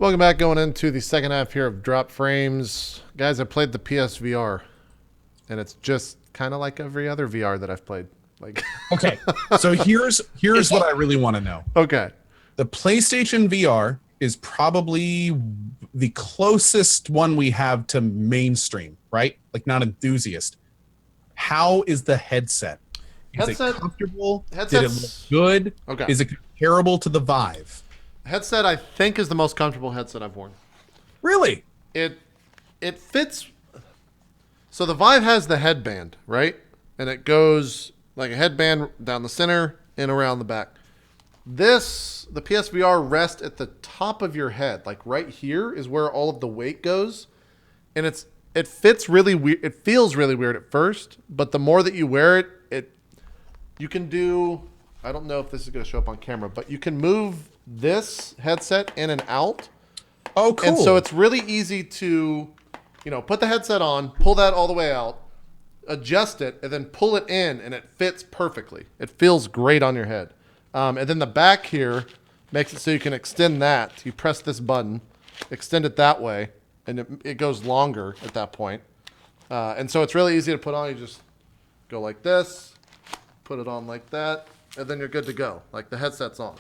Welcome back. Going into the second half here of Drop Frames. Guys, I played the PSVR, and it's just kind of like every other VR that I've played. Like, Okay, so here's what I really want to know. okay. The PlayStation VR is probably the closest one we have to mainstream, right? Like not enthusiast. How is the headset? Is it comfortable? Did it look good? Okay. Is it comparable to the Vive? Headset, I think, is the most comfortable headset I've worn. Really? It fits. So the Vive has the headband, right? And it goes like a headband down the center and around the back. The PSVR rests at the top of your head. Like right here is where all of the weight goes. And it fits really weird. It feels really weird at first, but the more that you wear it, you can do, I don't know if this is going to show up on camera, but you can move this headset in and out. Oh, cool. And so it's really easy to, put the headset on, pull that all the way out, adjust it, and then pull it in, and it fits perfectly. It feels great on your head. And then the back here makes it so you can extend that. You press this button, extend it that way, and it goes longer at that point. And so it's really easy to put on. You just go like this, put it on like that, and then you're good to go. Like the headset's on.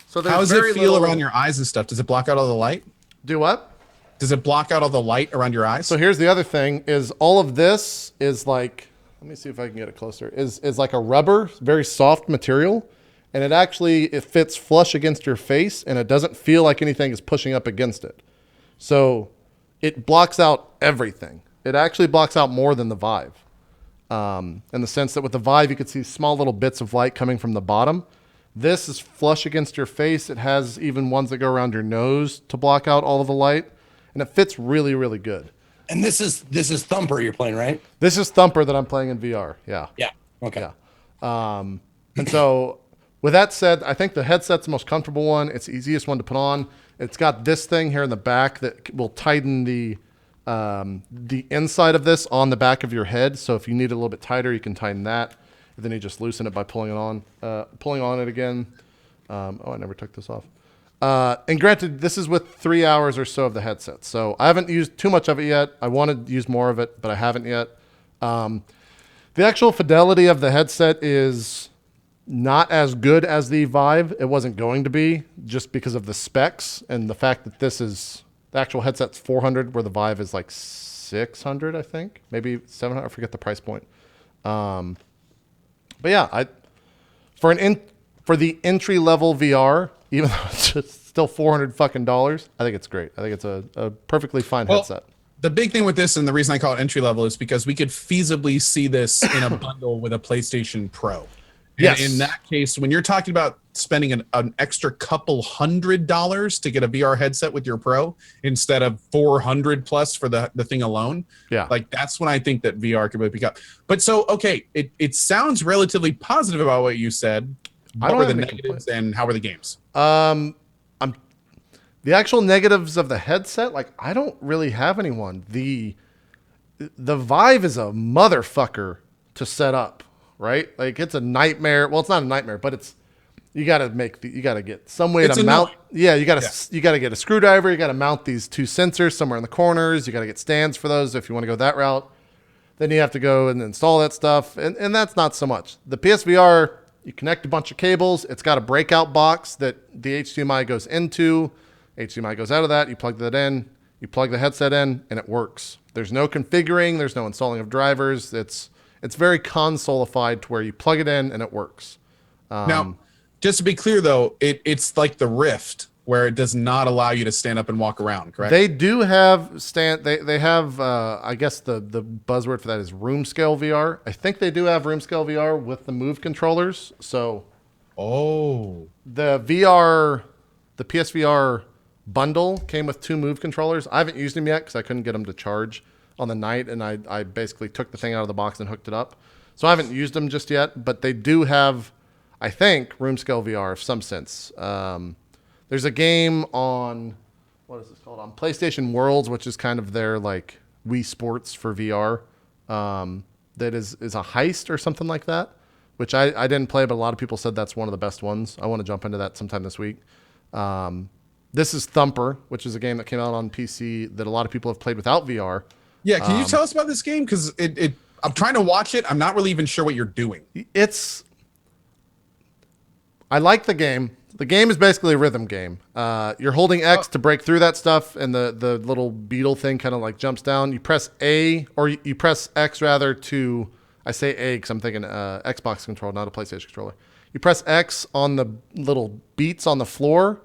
So how does it feel around your eyes and stuff? Does it block out all the light? Do what? Does it block out all the light around your eyes? So here's the other thing: is all of this is like, let me see if I can get it closer. Is like a rubber, very soft material, and it fits flush against your face, and it doesn't feel like anything is pushing up against it. So it blocks out everything. It actually blocks out more than the Vive, in the sense that with the Vive you could see small little bits of light coming from the bottom. This is flush against your face. It has even ones that go around your nose to block out all of the light, and it fits really, really good. And this is Thumper you're playing, right? This is Thumper that I'm playing in VR. Yeah. Yeah. Okay. Yeah. And so with that said, I think the headset's the most comfortable one. It's the easiest one to put on. It's got this thing here in the back that will tighten the inside of this on the back of your head. So if you need it a little bit tighter, you can tighten that. And then you just loosen it by pulling on it again. I never took this off. And granted, this is with 3 hours or so of the headset. So I haven't used too much of it yet. I want to use more of it, but I haven't yet. The actual fidelity of the headset is not as good as the Vive. It wasn't going to be, just because of the specs and the fact that the actual headset's 400, where the Vive is like 600, I think. Maybe 700. I forget the price point. But yeah, for the entry level VR, even though it's just still $400, I think it's great. I think it's a perfectly fine headset. The big thing with this, and the reason I call it entry level, is because we could feasibly see this in a bundle with a PlayStation Pro. Yes. In that case, when you're talking about spending an extra couple $100 to get a VR headset with your Pro instead of 400 plus for the thing alone, Yeah. like that's when I think that VR could really pick up. But so, okay, it sounds relatively positive about what you said. What were the negatives and how were the games? The actual negatives of the headset, like I don't really have anyone. The Vive is a motherfucker to set up, right? Like it's a nightmare. Well, it's not a nightmare, but you got to get some way to mount. Yeah, you got to get a screwdriver. You got to mount these two sensors somewhere in the corners. You got to get stands for those if you want to go that route. Then you have to go and install that stuff, and that's not so much. The PSVR, you connect a bunch of cables. It's got a breakout box that the HDMI goes into. HDMI goes out of that. You plug that in. You plug the headset in, and it works. There's no configuring. There's no installing of drivers. It's very console-ified to where you plug it in and it works. Now, just to be clear, though, it's like the Rift, where it does not allow you to stand up and walk around, correct? They do have They have. I guess the buzzword for that is room scale VR. I think they do have room scale VR with the Move controllers. So, the PSVR bundle came with 2 Move controllers. I haven't used them yet because I couldn't get them to charge on the night, and I basically took the thing out of the box and hooked it up. So I haven't used them just yet, but they do have, I think, room scale VR of some sense. There's a game on, what is this called? On PlayStation Worlds, which is kind of their like Wii Sports for VR, that is a heist or something like that, which I didn't play, but a lot of people said that's one of the best ones. I want to jump into that sometime this week. This is Thumper, which is a game that came out on PC that a lot of people have played without VR. Yeah, can you tell us about this game? Because I'm trying to watch it. I'm not really even sure what you're doing. I like the game. The game is basically a rhythm game. You're holding X to break through that stuff, and the little beetle thing kind of like jumps down. You press A, or you press X rather to, I say A because I'm thinking Xbox controller, not a PlayStation controller. You press X on the little beats on the floor,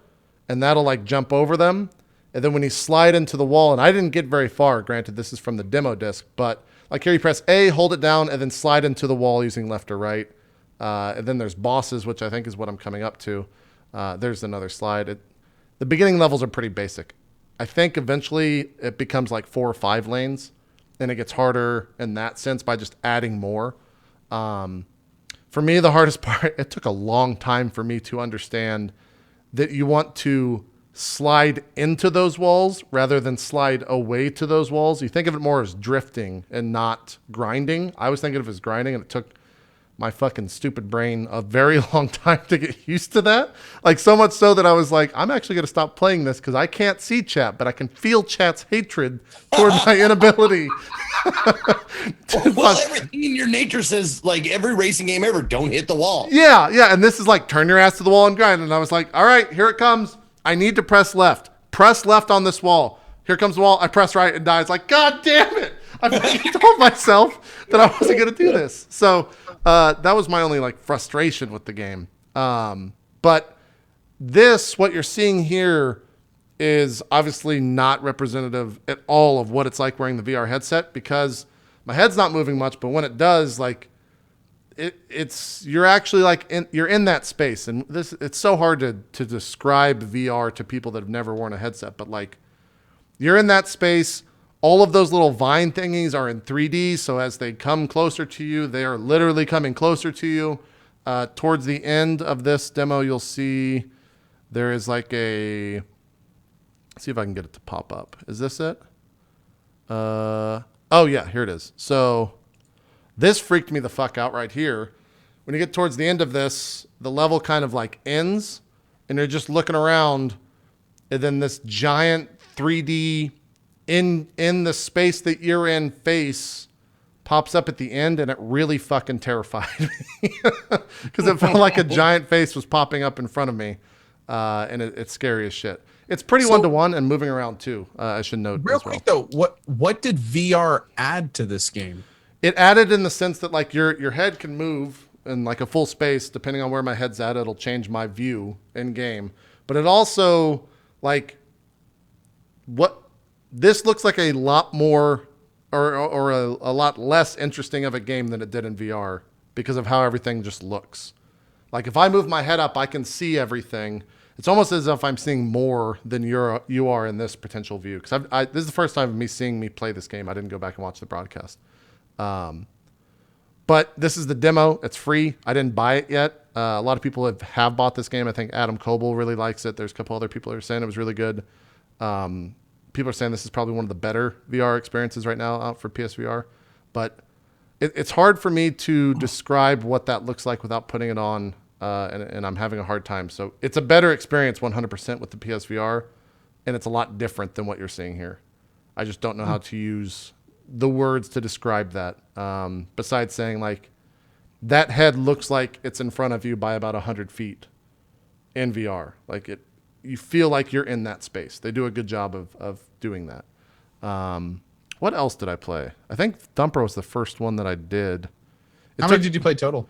and that'll like jump over them. And then when you slide into the wall, and I didn't get very far, granted this is from the demo disc, but like here you press A, hold it down, and then slide into the wall using left or right. And then there's bosses, which I think is what I'm coming up to. There's another slide. The beginning levels are pretty basic. I think eventually it becomes like 4 or 5 lanes, and it gets harder in that sense by just adding more. For me, the hardest part, it took a long time for me to understand that you want to slide into those walls rather than slide away to those walls. You think of it more as drifting and not grinding. I was thinking of it as grinding, and it took my fucking stupid brain a very long time to get used to that. Like so much so that I was like, I'm actually going to stop playing this because I can't see chat, but I can feel chat's hatred toward my inability. Well, everything in your nature says, like every racing game ever, don't hit the wall. Yeah. And this is like, turn your ass to the wall and grind. And I was like, all right, here it comes. I need to press left. Press left on this wall. Here comes the wall. I press right and die. It's like, God damn it. I told myself that I wasn't going to do this. So that was my only like frustration with the game. But this, what you're seeing here, is obviously not representative at all of what it's like wearing the VR headset, because my head's not moving much, but when it does, like you're actually like you're in that space. And it's so hard to describe VR to people that have never worn a headset, but like you're in that space. All of those little vine thingies are in 3D, so as they come closer to you, they are literally coming closer to you. Towards the end of this demo, you'll see there is like let's see if I can get it to pop up. Is this it? Oh yeah, here it is. So this freaked me the fuck out right here. When you get towards the end of this, the level kind of like ends, and you're just looking around, and then this giant 3D in the space that you're in face pops up at the end, and it really fucking terrified me because it felt like a giant face was popping up in front of me, and it's scary as shit. It's pretty one-to-one and moving around too. I should note real as well. quick though, what did VR add to this game? It added in the sense that like your head can move in like a full space depending on where my head's at. It'll change my view in game, but it also like this looks like a lot more or a lot less interesting of a game than it did in VR because of how everything just looks. Like if I move my head up, I can see everything. It's almost as if I'm seeing more than you are in this potential view. Because this is the first time of me seeing me play this game. I didn't go back and watch the broadcast. But this is the demo. It's free. I didn't buy it yet. A lot of people have bought this game. I think Adam Coble really likes it. There's a couple other people that are saying it was really good. People are saying this is probably one of the better VR experiences right now out for PSVR. But it's hard for me to describe what that looks like without putting it on. And I'm having a hard time. So it's a better experience 100% with the PSVR, and it's a lot different than what you're seeing here. I just don't know how to use the words to describe that. Besides saying like that head looks like it's in front of you by about 100 feet in VR. Like you feel like you're in that space. They do a good job of doing that. What else did I play? I think Thumper was the first one that I did. How many did you play total?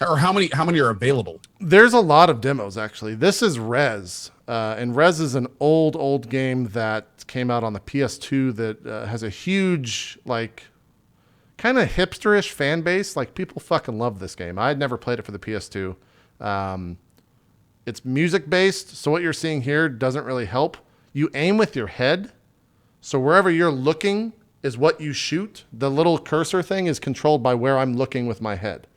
Or how many are available? There's a lot of demos, actually. This is Rez. And Rez is an old game that came out on the PS2 that has a huge, like, kind of hipsterish fan base. Like, people fucking love this game. I had never played it for the PS2. It's music-based, so what you're seeing here doesn't really help. You aim with your head, so wherever you're looking is what you shoot. The little cursor thing is controlled by where I'm looking with my head.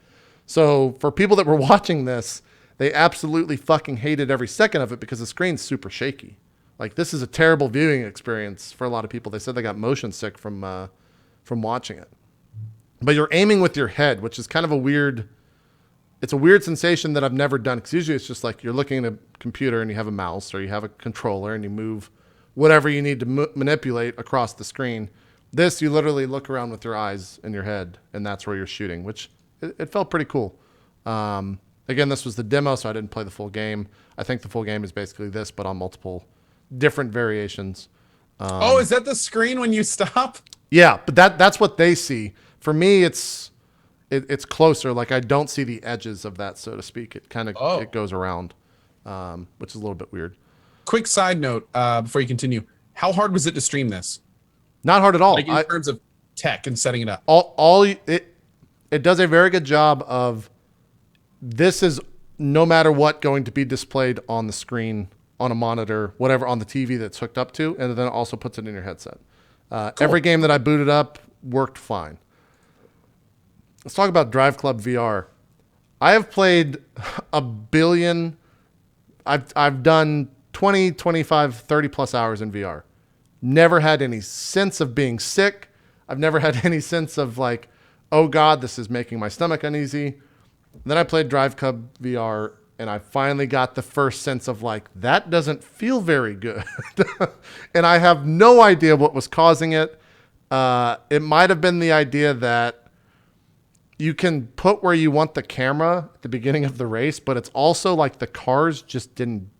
So for people that were watching this, they absolutely fucking hated every second of it because the screen's super shaky. Like this is a terrible viewing experience for a lot of people. They said they got motion sick from watching it. But you're aiming with your head, which is kind of a weird it's a weird sensation that I've never done, because usually it's just like you're looking at a computer and you have a mouse or you have a controller and you move whatever you need to manipulate across the screen. This, you literally look around with your eyes and your head, and that's where you're shooting, which it felt pretty cool. Again, this was the demo, so I didn't play the full game. I think the full game is basically this, but on multiple different variations. Is that the screen when you stop? Yeah, but that's what they see. For me, it's closer. Like, I don't see the edges of that, so to speak. It kind of it goes around, which is a little bit weird. Quick side note before you continue. How hard was it to stream this? Not hard at all. Like in terms of tech and setting it up. It does a very good job of, this is no matter what going to be displayed on the screen, on a monitor, whatever, on the TV that's hooked up to, and then it also puts it in your headset. Cool. Every game that I booted up worked fine. Let's talk about Drive Club VR. I have played a billion. I've done 20, 25, 30 plus hours in VR. Never had any sense of being sick. I've never had any sense of like, oh God, this is making my stomach uneasy. Then I played Drive Club VR, and I finally got the first sense of like, that doesn't feel very good. And I have no idea what was causing it. It might have been the idea that you can put where you want the camera at the beginning of the race, but it's also like the cars just didn't.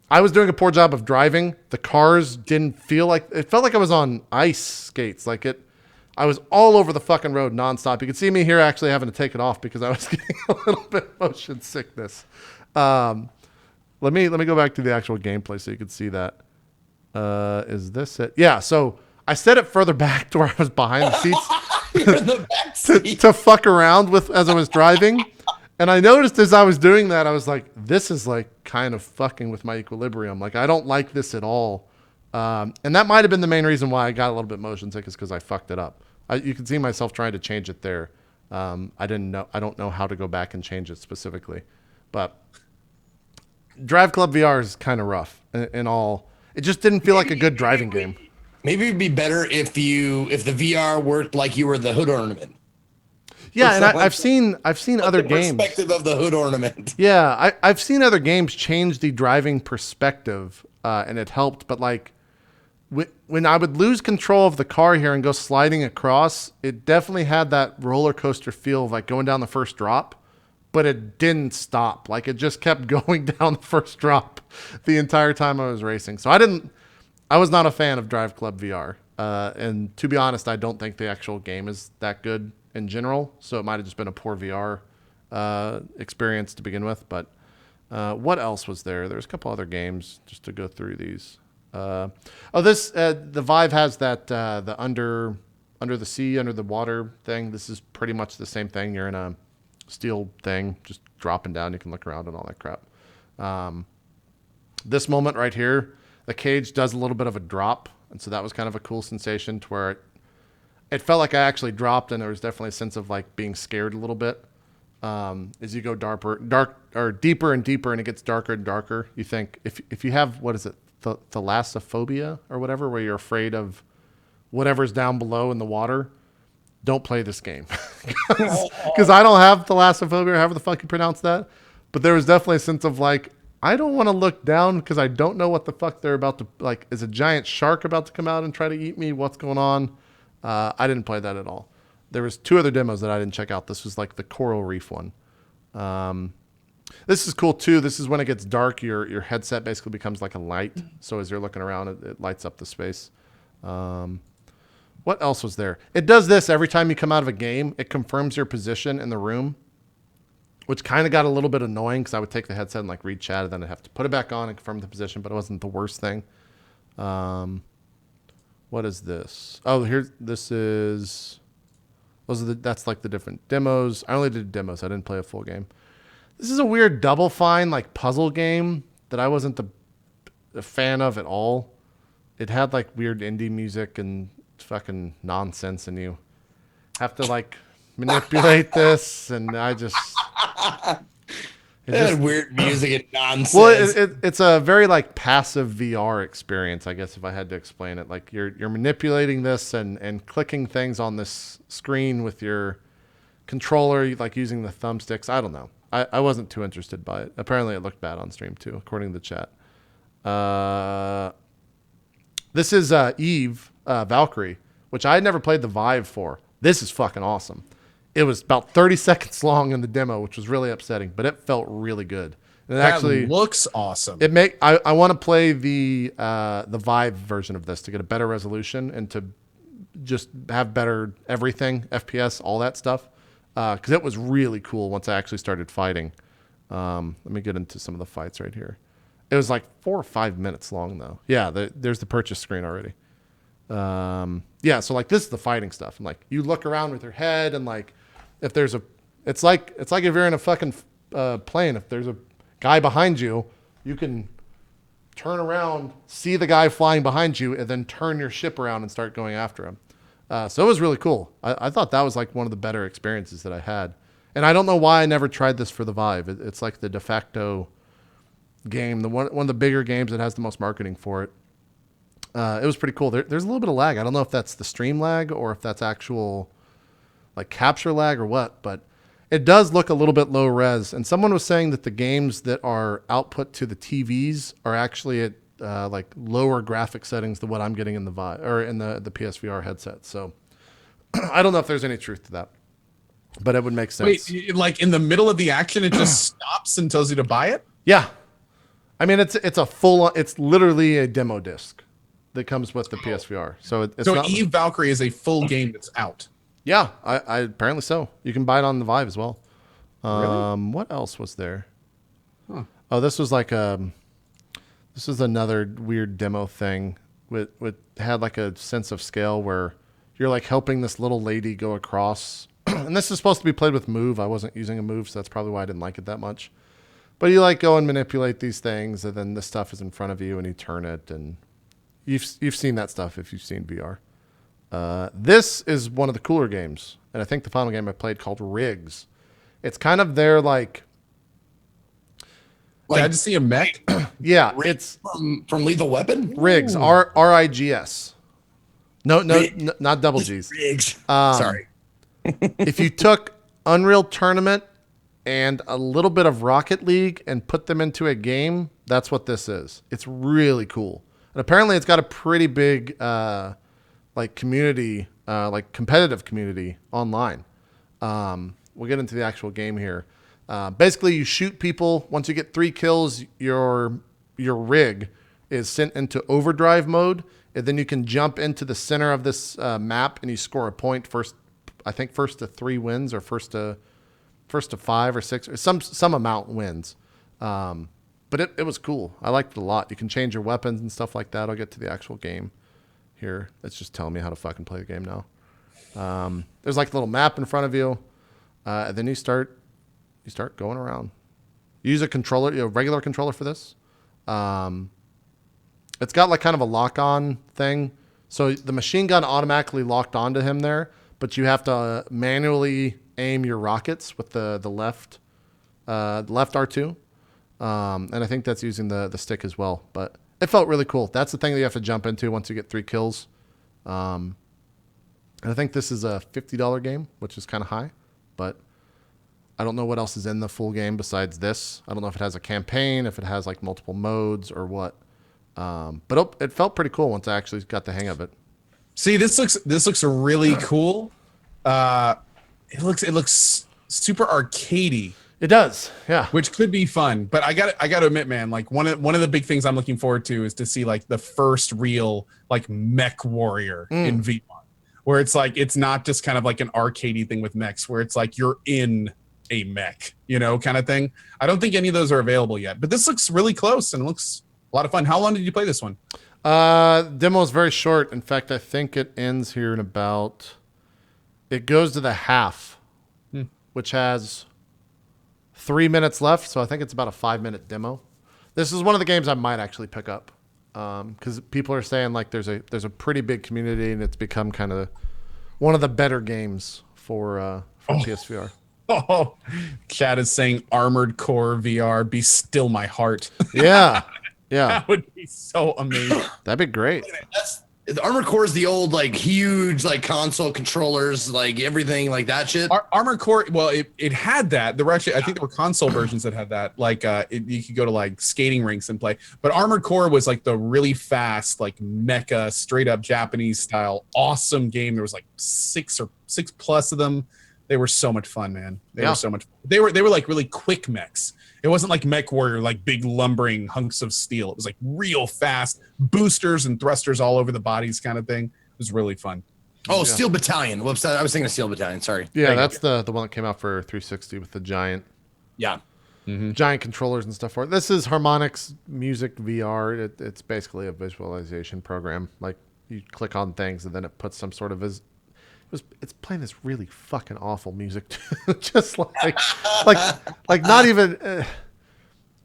I was doing a poor job of driving. The cars didn't feel like, it felt like I was on ice skates. I was all over the fucking road nonstop. You can see me here actually having to take it off because I was getting a little bit motion sickness. Let me go back to the actual gameplay so you can see that. Is this it? Yeah. So I set it further back to where I was behind the seats. You're in the back seat. to fuck around with as I was driving. And I noticed as I was doing that, I was like, this is like kind of fucking with my equilibrium. Like, I don't like this at all. And that might have been the main reason why I got a little bit motion sick, is because I fucked it up. You can see myself trying to change it there. I don't know how to go back and change it specifically. But Drive Club VR is kind of rough in all. It just didn't feel like a good driving game. Maybe it'd be better if the VR worked like you were the hood ornament. Yeah, and I've seen other games. Perspective of the hood ornament. Yeah, I've seen other games change the driving perspective, and it helped. But like, when I would lose control of the car here and go sliding across, it definitely had that roller coaster feel of like going down the first drop, but it didn't stop. Like, it just kept going down the first drop the entire time I was racing. So I was not a fan of Drive Club VR. And to be honest, I don't think the actual game is that good in general. So it might have just been a poor VR experience to begin with. But what else was there? There's a couple other games just to go through these. The Vive has that the under the sea, under the water thing. This is pretty much the same thing. You're in a steel thing, just dropping down. You can look around and all that crap. This moment right here, the cage does a little bit of a drop, and so that was kind of a cool sensation to where it felt like I actually dropped, and there was definitely a sense of like being scared a little bit. As you go deeper and deeper, and it gets darker and darker, you think if you have, what is it, thalassophobia or whatever, where you're afraid of whatever's down below in the water, don't play this game. Because I don't have thalassophobia, or however the fuck you pronounce that. But there was definitely a sense of like, I don't want to look down because I don't know what the fuck they're about to, like, is a giant shark about to come out and try to eat me? What's going on? I didn't play that at all. There was 2 other demos that I didn't check out. This was like the coral reef one. This is cool too. This is when it gets dark, your headset basically becomes like a light. So as you're looking around, it lights up the space. What else was there? It does this every time you come out of a game. It confirms your position in the room, which kind of got a little bit annoying because I would take the headset and like read chat, and then I'd have to put it back on and confirm the position, but it wasn't the worst thing. What is this? Oh, that's like the different demos. I only did demos. I didn't play a full game. This is a weird Double Fine like puzzle game that I wasn't a fan of at all. It had like weird indie music and fucking nonsense, and you have to like manipulate this, and I just had weird music and nonsense. Well, it's a very like passive VR experience, I guess, if I had to explain it. Like you're manipulating this and clicking things on this screen with your controller, like using the thumbsticks. I don't know. I wasn't too interested by it. Apparently, it looked bad on stream too, according to the chat. This is Eve Valkyrie, which I had never played the Vive for. This is fucking awesome. It was about 30 seconds long in the demo, which was really upsetting, but it felt really good. And it That actually looks awesome. I want to play the Vive version of this to get a better resolution and to just have better everything, FPS, all that stuff. Because it was really cool once I actually started fighting. Let me get into some of the fights right here. It was like 4 or 5 minutes long, though. Yeah, there's the purchase screen already. Yeah, so like this is the fighting stuff. And like you look around with your head, and like if there's it's like if you're in a fucking plane. If there's a guy behind you, you can turn around, see the guy flying behind you, and then turn your ship around and start going after him. So it was really cool. I thought that was like one of the better experiences that I had. And I don't know why I never tried this for the Vive. It's like the de facto game, one of the bigger games that has the most marketing for it. It was pretty cool. There's a little bit of lag. I don't know if that's the stream lag or if that's actual like capture lag or what, but it does look a little bit low res. And someone was saying that the games that are output to the TVs are actually at like lower graphic settings than what I'm getting in the Vive or in the PSVR headset. So I don't know if there's any truth to that, but it would make sense. Wait, like in the middle of the action, it just stops and tells you to buy it? Yeah. I mean, it's literally a demo disc that comes with the PSVR. So it's so not, Eve Valkyrie is a full game that's out. yeah, I apparently so. You can buy it on the Vive as well. Really? What else was there? Huh. Oh, this was like this was another weird demo thing with had like a sense of scale where you're like helping this little lady go across. And this is supposed to be played with Move. I wasn't using a Move, so that's probably why I didn't like it that much. But you like go and manipulate these things, and then this stuff is in front of you, and you turn it, and you've seen that stuff if you've seen VR. This is one of the cooler games, and I think the final game I played called Rigs. It's kind of their like. Did I just see a mech? Yeah, Rigs from Lethal Weapon. Rigs. RIGS. No, not double G's. Rigs. Sorry. If you took Unreal Tournament and a little bit of Rocket League and put them into a game, that's what this is. It's really cool. And apparently it's got a pretty big like community, like competitive community online. We'll get into the actual game here. Basically, you shoot people. Once you get 3 kills, your rig is sent into overdrive mode, and then you can jump into the center of this map, and you score a point first. I think first to 3 wins, or first to 5 or 6, or some amount wins. But it was cool. I liked it a lot. You can change your weapons and stuff like that. I'll get to the actual game here. It's just telling me how to fucking play the game now. There's like a little map in front of you, and then you start going around. You use a controller, a regular controller for this. It's got like kind of a lock-on thing. So the machine gun automatically locked onto him there, but you have to manually aim your rockets with the left R2. And I think that's using the stick as well. But it felt really cool. That's the thing that you have to jump into once you get 3 kills. And I think this is a $50 game, which is kind of high. But I don't know what else is in the full game besides this. I don't know if it has a campaign, if it has like multiple modes or what. But it felt pretty cool once I actually got the hang of it. See, this looks really cool. It looks super arcadey. It does, yeah. Which could be fun, but I got to admit, man, like one of the big things I'm looking forward to is to see like the first real like mech warrior in VR, where it's like it's not just kind of like an arcadey thing with mechs, where it's like you're in a mech, kind of thing. I don't think any of those are available yet, but this looks really close and it looks a lot of fun. How long did you play this one? Demo is very short. In fact, I think it ends here in about. It goes to the half, which has 3 minutes left, so I think it's about a 5-minute demo. This is one of the games I might actually pick up because people are saying like there's a pretty big community and it's become kind of one of the better games for PSVR. Oh, Chad is saying Armored Core VR, be still my heart. Yeah. That would be so amazing. That'd be great. The Armored Core is the old like huge like console controllers, like everything like that shit. Armored Core, well, it had that. There were actually, I think there were console versions that had that. Like you could go to like skating rinks and play. But Armored Core was like the really fast, like mecha, straight up Japanese style, awesome game. There was like six plus of them. They were so much fun, man. They were so much. They were like really quick mechs. It wasn't like Mech Warrior, like big lumbering hunks of steel. It was like real fast boosters and thrusters all over the bodies kind of thing. It was really fun. Oh, Steel Battalion. Whoops, I was thinking of Steel Battalion. Sorry. Yeah, that's the one that came out for 360 with the giant giant controllers and stuff for it. This is Harmonix Music VR. It's basically a visualization program. Like you click on things and then it puts some sort of it's playing this really fucking awful music, just like not even.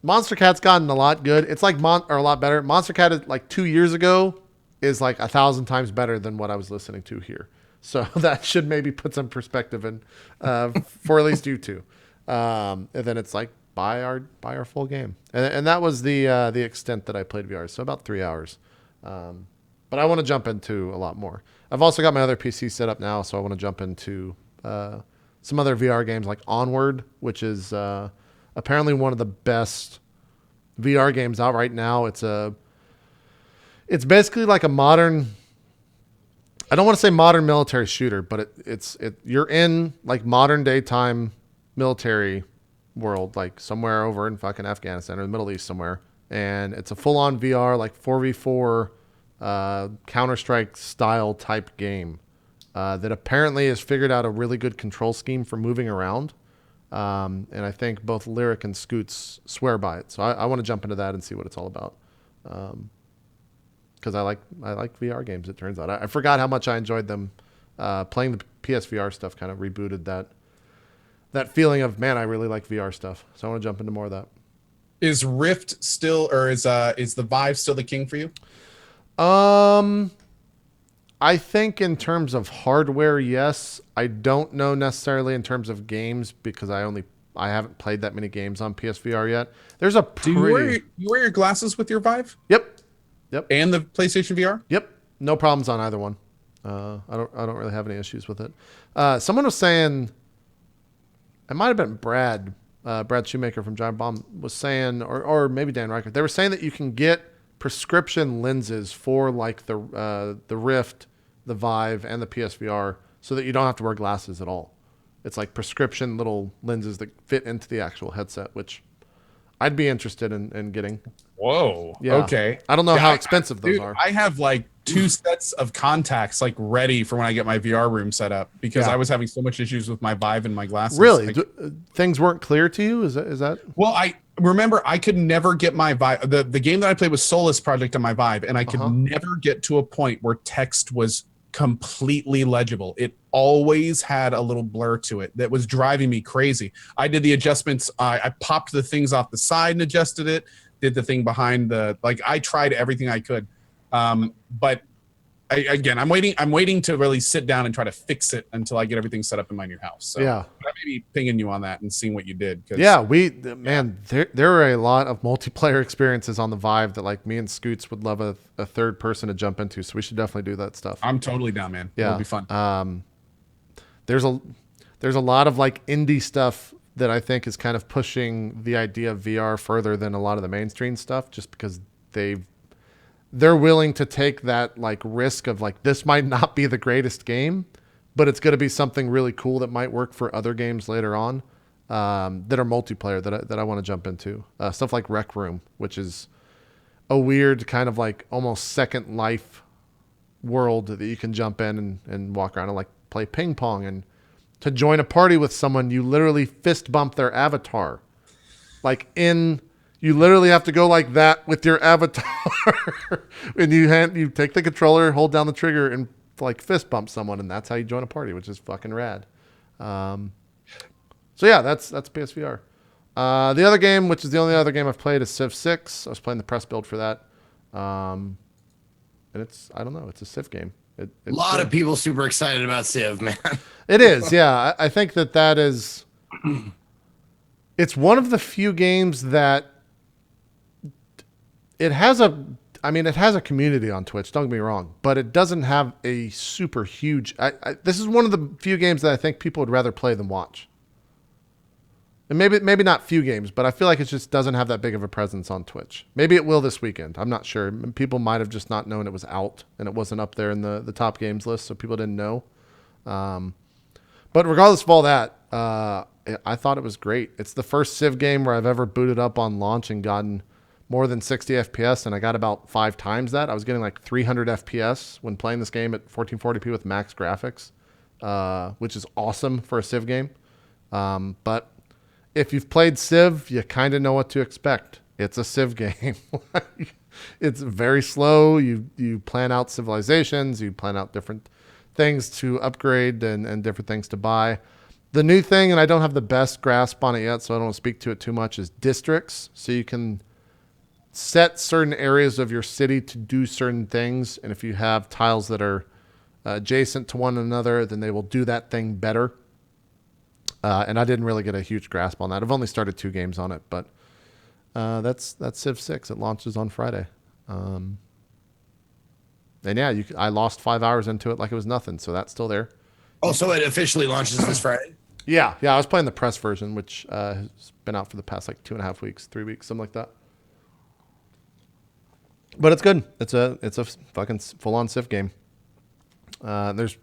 Monster Cat's gotten a lot good. It's like or a lot better. Monster Cat is like 2 years ago is like 1,000 times better than what I was listening to here. So that should maybe put some perspective in for at least you two. And then it's like buy our full game, and that was the extent that I played VR. So about 3 hours. But I want to jump into a lot more. I've also got my other PC set up now, so I want to jump into some other VR games like Onward, which is apparently one of the best VR games out right now. It's basically like a modern, I don't want to say modern military shooter, but you're in like modern daytime military world, like somewhere over in fucking Afghanistan or the Middle East somewhere. And it's a full on VR, like 4v4 Counter-Strike style type game that apparently has figured out a really good control scheme for moving around. And I think both Lyric and Scoots swear by it. So I want to jump into that and see what it's all about. Because I like VR games, it turns out. I forgot how much I enjoyed them. Playing the PSVR stuff kind of rebooted that feeling of, man, I really like VR stuff. So I want to jump into more of that. Is Rift still, or is the Vive still the king for you? I think in terms of hardware, yes. I don't know necessarily in terms of games because I haven't played that many games on PSVR yet. There's a Do you wear your glasses with your Vive? Yep. And the PlayStation VR? Yep. No problems on either one. I don't really have any issues with it. Someone was saying, it might have been Brad Shoemaker from Giant Bomb was saying, or maybe Dan Reichert. They were saying that you can get prescription lenses for like the Rift, the Vive, and the PSVR, so that you don't have to wear glasses at all. It's like prescription little lenses that fit into the actual headset, which I'd be interested in getting. Whoa. Yeah. Okay. I don't know how expensive those are. I have like 2 sets of contacts like ready for when I get my VR room set up because I was having so much issues with my Vive and my glasses. Really? Things weren't clear to you? Is that? Well, I remember I could never get my Vive. The game that I played was Solus Project on my Vive, and I could never get to a point where text was completely legible. It always had a little blur to it that was driving me crazy. I did the adjustments. I popped the things off the side and adjusted it. Did the thing behind I tried everything I could. But I'm waiting to really sit down and try to fix it until I get everything set up in my new house. So I may be pinging you on that and seeing what you did. There are a lot of multiplayer experiences on the Vive that like me and Scoots would love a third person to jump into. So we should definitely do that stuff. I'm totally down, man. Yeah. It'll be fun. There's a lot of like indie stuff that I think is kind of pushing the idea of VR further than a lot of the mainstream stuff, just because they're willing to take that like risk of like, this might not be the greatest game, but it's going to be something really cool that might work for other games later on that are multiplayer that I want to jump into. Stuff like Rec Room, which is a weird kind of like almost Second Life world that you can jump in and walk around and like play ping pong. And to join a party with someone, you literally fist bump their avatar. You literally have to go like that with your avatar. And you take the controller, hold down the trigger, and like fist bump someone, and that's how you join a party, which is fucking rad. So yeah, that's PSVR. The other game, which is the only other game I've played, is Civ VI. I was playing the press build for that. And it's a Civ game. A lot of people super excited about Civ, man. It is, yeah. I think that is... It's one of the few games that... It has a I mean, it has a community on Twitch. Don't get me wrong, but it doesn't have a super huge. This is one of the few games that I think people would rather play than watch. And maybe not few games, but I feel like it just doesn't have that big of a presence on Twitch. Maybe it will this weekend. I'm not sure. People might have just not known it was out and it wasn't up there in the top games list, so people didn't know. But regardless of all that, I thought it was great. It's the first Civ game where I've ever booted up on launch and gotten more than 60 FPS, and I got about 5 times that. I was getting like 300 FPS when playing this game at 1440p with max graphics, which is awesome for a Civ game. But if you've played Civ, you kind of know what to expect. It's a Civ game. It's very slow. You plan out civilizations. You plan out different things to upgrade and different things to buy. The new thing, and I don't have the best grasp on it yet, so I don't want to speak to it too much, is districts. So you can set certain areas of your city to do certain things. And if you have tiles that are adjacent to one another, then they will do that thing better. And I didn't really get a huge grasp on that. I've only started 2 games on it, but that's Civ 6. It launches on Friday. And yeah, I lost 5 hours into it like it was nothing, so that's still there. Oh, so it officially launches this Friday? Yeah. I was playing the press version, which has been out for the past like 2.5 weeks, 3 weeks, something like that. But it's good. It's a fucking full-on Civ game. There's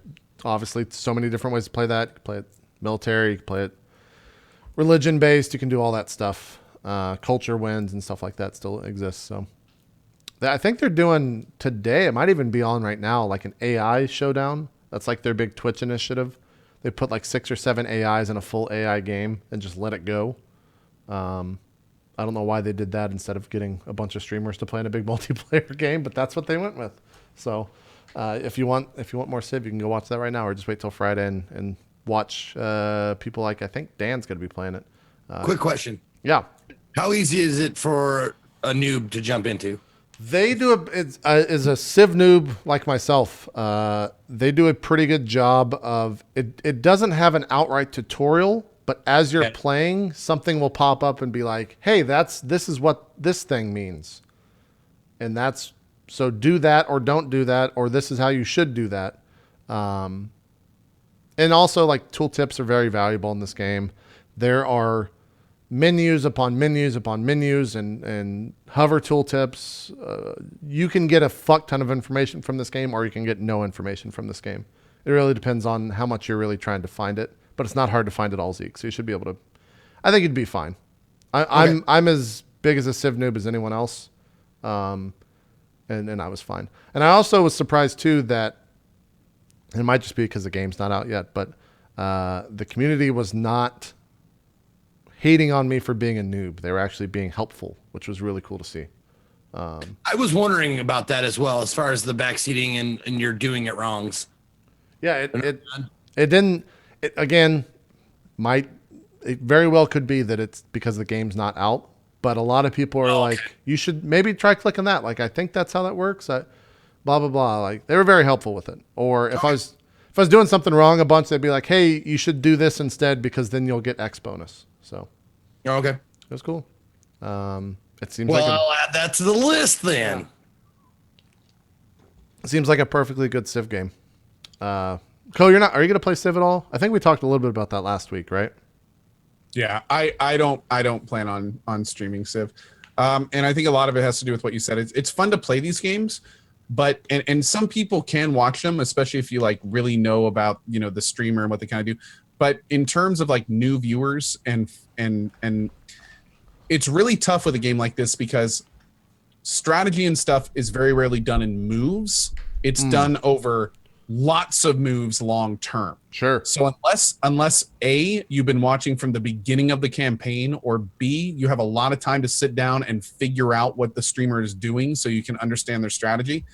obviously so many different ways to play that. You can play it military, you can play it religion-based, you can do all that stuff. Culture wins and stuff like that still exists. So I think they're doing today, it might even be on right now, like an AI showdown. That's like their big Twitch initiative. They put like 6 or 7 AIs in a full AI game and just let it go. I don't know why they did that instead of getting a bunch of streamers to play in a big multiplayer game, but that's what they went with. So if you want more Civ, you can go watch that right now, or just wait till Friday and watch people like, I think Dan's going to be playing it. Quick question. Yeah. How easy is it for a noob to jump into? They do is a Civ noob like myself. They do a pretty good job of it. It doesn't have an outright tutorial, but as you're playing, something will pop up and be like, "Hey, this is what this thing means," and so do that or don't do that, or this is how you should do that. And also, like, tooltips are very valuable in this game. There are menus upon menus upon menus and hover tooltips. You can get a fuck ton of information from this game, or you can get no information from this game. It really depends on how much you're really trying to find it, but it's not hard to find it all, Zeke. So you should be able to. I think you'd be fine. I'm as big as a Civ noob as anyone else, and I was fine. And I also was surprised too that it might just be because the game's not out yet, but the community was not hating on me for being a noob. They were actually being helpful, which was really cool to see. I was wondering about that as well, as far as the backseating and you're doing it wrongs. Yeah, it didn't. It very well could be that it's because the game's not out. But a lot of people are like, you should maybe try clicking that. Like, I think that's how that works. Blah blah blah. Like, they were very helpful with it. Or if I was doing something wrong a bunch, they'd be like, hey, you should do this instead because then you'll get X bonus. So, okay, it was cool. It seems I'll add that to the list then. It seems like a perfectly good Civ game. Are you going to play Civ at all? I think we talked a little bit about that last week, right? Yeah, I don't plan on streaming Civ, and I think a lot of it has to do with what you said. It's fun to play these games, but and some people can watch them, especially if you like really know about the streamer and what they kind of do. But in terms of like new viewers and it's really tough with a game like this because strategy and stuff is very rarely done in moves. It's done over lots of moves long term. Sure. So unless A, you've been watching from the beginning of the campaign, or B, you have a lot of time to sit down and figure out what the streamer is doing so you can understand their strategy,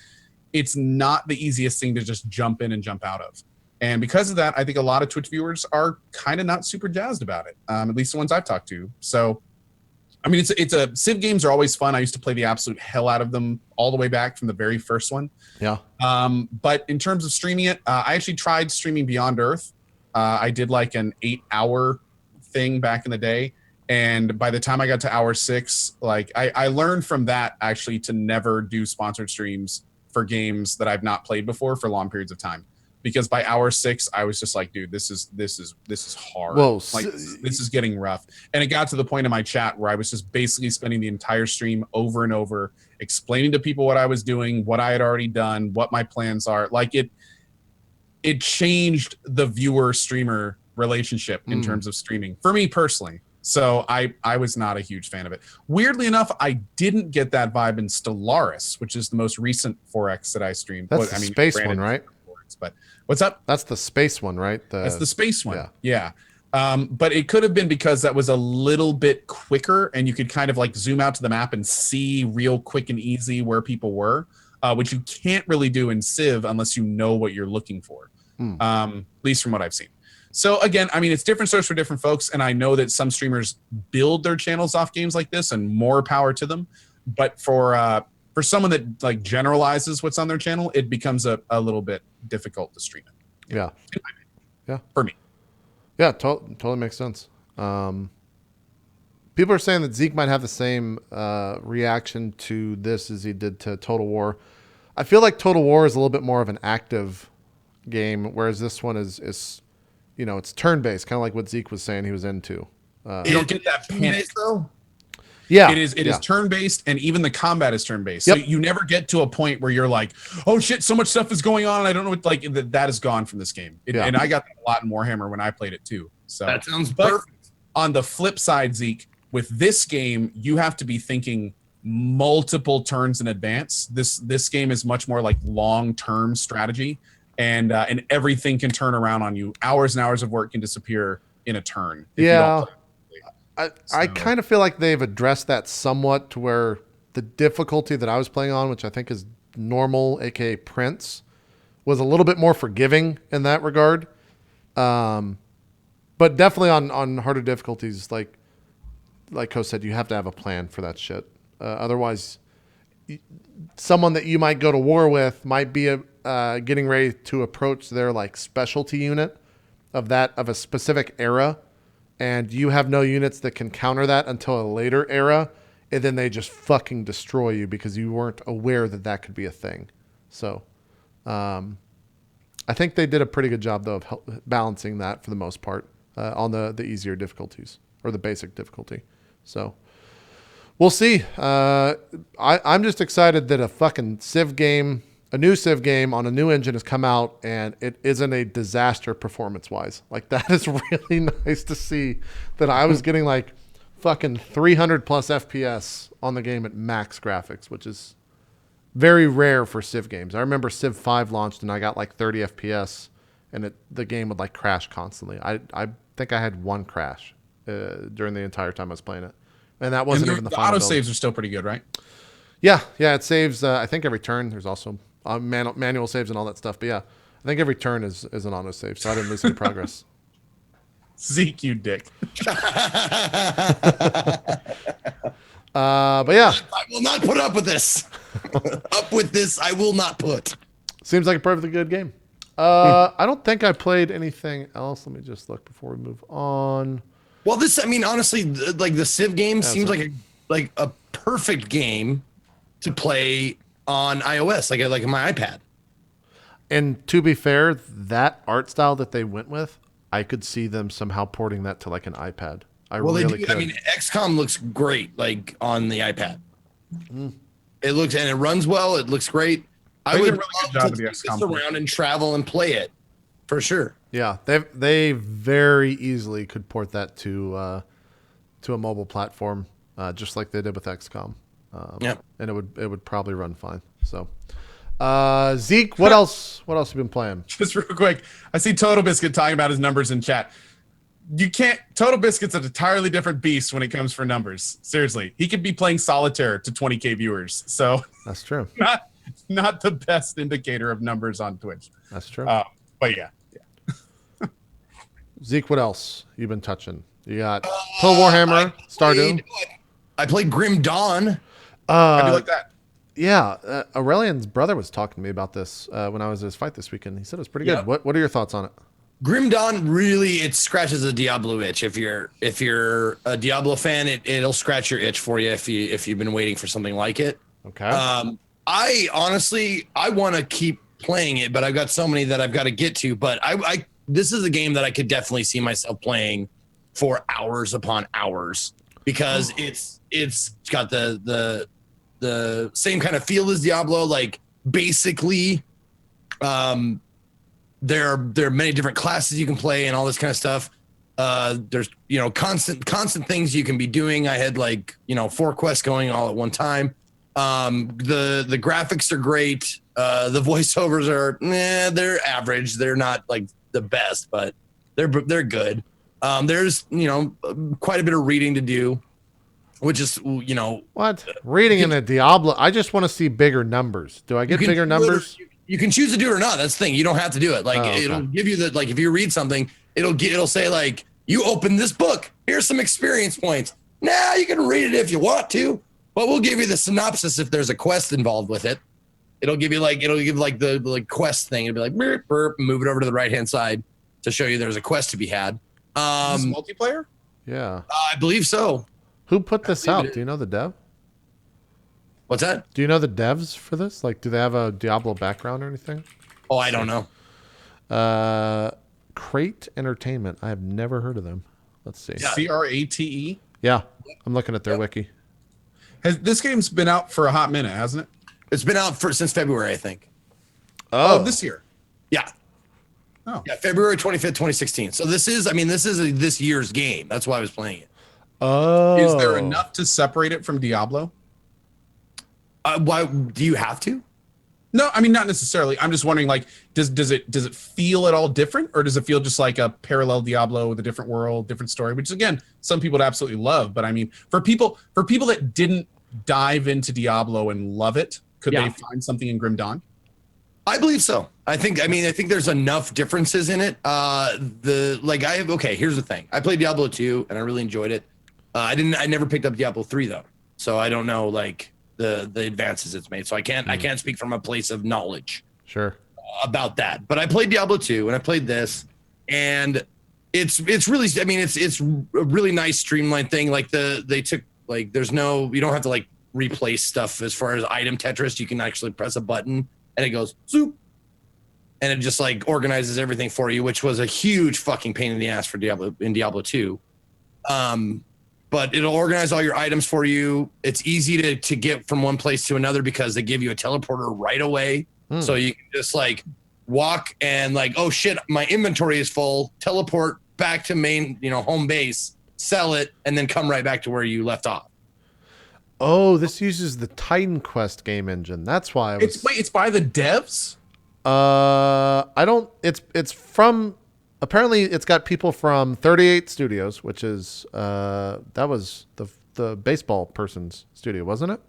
it's not the easiest thing to just jump in and jump out of. And because of that, I think a lot of Twitch viewers are kind of not super jazzed about it, at least the ones I've talked to. So, I mean, Civ games are always fun. I used to play the absolute hell out of them all the way back from the very first one. Yeah. But in terms of streaming it, I actually tried streaming Beyond Earth. I did like an 8-hour thing back in the day, And by the time I got to hour 6, like I learned from that actually to never do sponsored streams for games that I've not played before for long periods of time. Because by hour 6, I was just like, dude, this is hard. Whoa, Like this is getting rough. And it got to the point in my chat where I was just basically spending the entire stream over and over explaining to people what I was doing, what I had already done, what my plans are. Like it changed the viewer streamer relationship in terms of streaming for me personally. So I was not a huge fan of it. Weirdly enough, I didn't get that vibe in Stellaris, which is the most recent 4X that I streamed. That's the space one, right? But what's up? That's the space one, right? That's the space one. Yeah. But it could have been because that was a little bit quicker and you could kind of like zoom out to the map and see real quick and easy where people were, which you can't really do in Civ unless you know what you're looking for, at least from what I've seen. So again, I mean, it's different stories for different folks. And I know that some streamers build their channels off games like this and more power to them. But for someone that like generalizes what's on their channel, it becomes a little bit difficult to stream it. Yeah. Yeah. For me. Yeah, totally makes sense. People are saying that Zeke might have the same reaction to this as he did to Total War. I feel like Total War is a little bit more of an active game, whereas this one is you know, it's turn-based, kind of like what Zeke was saying he was into. You don't get that panic though. Yeah, it is turn-based, and even the combat is turn-based. Yep. So you never get to a point where you're like, oh shit, so much stuff is going on, and I don't know what, like that is gone from this game. And I got that a lot in Warhammer when I played it too. So that sounds perfect. On the flip side, Zeke, with this game, you have to be thinking multiple turns in advance. This game is much more like long-term strategy, and everything can turn around on you. Hours and hours of work can disappear in a turn. I kind of feel like they've addressed that somewhat to where the difficulty that I was playing on, which I think is normal, aka Prince, was a little bit more forgiving in that regard. But definitely on harder difficulties, like Ko said, you have to have a plan for that shit. Otherwise, someone that you might go to war with might be getting ready to approach their like specialty unit of a specific era. And you have no units that can counter that until a later era, and then they just fucking destroy you because you weren't aware that could be a thing. So, I think they did a pretty good job though of balancing that for the most part on the easier difficulties or the basic difficulty. So, we'll see. I'm just excited that a fucking Civ game, a new Civ game on a new engine has come out and it isn't a disaster performance-wise. Like, that is really nice to see that I was getting like fucking 300 plus FPS on the game at max graphics, which is very rare for Civ games. I remember Civ V launched and I got like 30 FPS and the game would like crash constantly. I think I had one crash during the entire time I was playing it. And that wasn't even the final auto saves are still pretty good, right? Yeah, it saves, I think every turn. There's also manual saves and all that stuff. But yeah, I think every turn is an auto save, so I didn't lose any progress. Zeke, you dick. But yeah. I will not put up with this. Up with this, I will not put. Seems like a perfectly good game. I don't think I played anything else. Let me just look before we move on. Well, I mean, honestly, like the Civ game seems like a perfect game to play on iOS, like my iPad. And to be fair, that art style that they went with, I could see them somehow porting that to like an iPad. I mean, XCOM looks great like on the iPad. It looks and it runs well. It looks great. I would love to take this around and travel and play it for sure. Yeah, they very easily could port that to a mobile platform, just like they did with XCOM. And it would probably run fine. So, Zeke, what else have you been playing? Just real quick, I see Total Biscuit talking about his numbers in chat. You can't. Total Biscuit's an entirely different beast when it comes for numbers. Seriously, he could be playing solitaire to 20K viewers. So that's true. Not the best indicator of numbers on Twitch. That's true. But yeah. Zeke, what else you've been touching? You got Total Warhammer, Stardew. I played Grim Dawn. I do like that. Yeah, Aurelian's brother was talking to me about this when I was at his fight this weekend. He said it was pretty good. What are your thoughts on it? Grim Dawn really it scratches a Diablo itch. If you're a Diablo fan, it'll scratch your itch for you if you've been waiting for something like it. Okay. I honestly want to keep playing it, but I've got so many that I've got to get to. But I this is a game that I could definitely see myself playing for hours upon hours because it's got the same kind of feel as Diablo. Like basically, there are many different classes you can play and all this kind of stuff. There's constant things you can be doing. I had 4 quests going all at one time. The graphics are great. The voiceovers are they're average. They're not like the best, but they're good. There's quite a bit of reading to do, which is what reading in a Diablo. I just want to see bigger numbers. Do I get bigger numbers? You can choose to do it or not. That's the thing. You don't have to do it. It'll give you if you read something, it'll say you open this book. Here's some experience points. Nah, you can read it if you want to, but we'll give you the synopsis if there's a quest involved with it. It'll give you the quest thing. It'll be like burp, burp, move it over to the right hand side to show you there's a quest to be had. Is this multiplayer? Yeah, I believe so. Who put this out? Do you know the dev? What's that? Do you know the devs for this? Do they have a Diablo background or anything? Oh, I don't know. Crate Entertainment. I have never heard of them. Let's see. CRATE. Yeah, I'm looking at their wiki. This game's been out for a hot minute, hasn't it? It's been out since February, I think. Oh, this year. Yeah. Oh. Yeah, February 25th, 2016. So this is this year's game. That's why I was playing it. Oh. Is there enough to separate it from Diablo? Why do you have to? No, I mean not necessarily. I'm just wondering, does it feel at all different, or does it feel just like a parallel Diablo with a different world, different story? Which again, some people would absolutely love. But I mean, for people that didn't dive into Diablo and love it, could they find something in Grim Dawn? I believe so. I think there's enough differences in it. Here's the thing. I played Diablo 2 and I really enjoyed it. I never picked up Diablo 3 though, so I don't know the advances it's made. So I can't speak from a place of knowledge. Sure. About that. But I played Diablo 2 and I played this, and it's really, I mean, it's a really nice streamlined thing. You don't have to replace stuff as far as item Tetris. You can actually press a button and it goes zoop, and it just organizes everything for you, which was a huge fucking pain in the ass for Diablo 2. But it'll organize all your items for you. It's easy to get from one place to another because they give you a teleporter right away. So you can just walk and oh shit, my inventory is full, teleport back to main, home base, sell it, and then come right back to where you left off. Oh, this uses the Titan Quest game engine. That's why it's by the devs? It's from, apparently it's got people from 38 Studios, which is that was the baseball person's studio, wasn't it?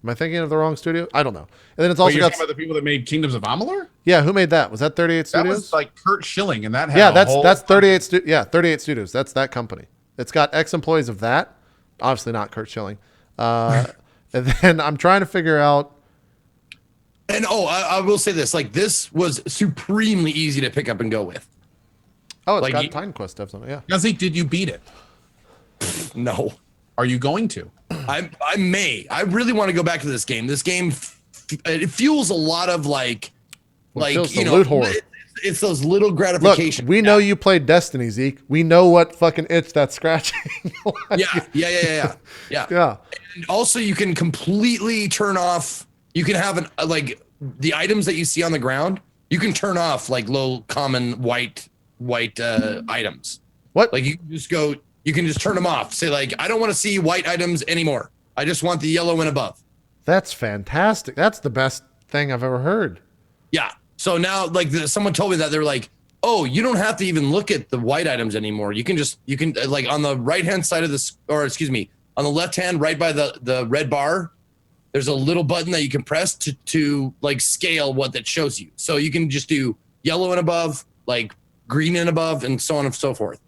Am I thinking of the wrong studio? I don't know. And then it's also got about the people that made Kingdoms of Amalur? Yeah, who made that? Was that 38 Studios? That was Kurt Schilling, and that had that's 38 38 Studios. That's that company. It's got ex-employees of that. Obviously not Kurt Schilling. And then I'm trying to figure out. And I will say this: this was supremely easy to pick up and go with. Oh, it's got Titan Quest stuff on it. Yeah. Nazik, did you beat it? No. Are you going to? I may. I really want to go back to this game. This game, it fuels a lot of loot horror. It's those little gratifications. Look, we know you played Destiny, Zeke. We know what fucking itch that's scratching. Yeah. And also, you can completely turn off. You can have the items that you see on the ground. You can turn off low common white items. What? You can just go. You can just turn them off. Say I don't want to see white items anymore. I just want the yellow and above. That's fantastic. That's the best thing I've ever heard. Yeah. So now, someone told me that they're oh, you don't have to even look at the white items anymore. You can on the right hand side of this, or excuse me, on the left hand, right by the red bar, there's a little button that you can press to scale what that shows you. So you can just do yellow and above, green and above, and so on and so forth.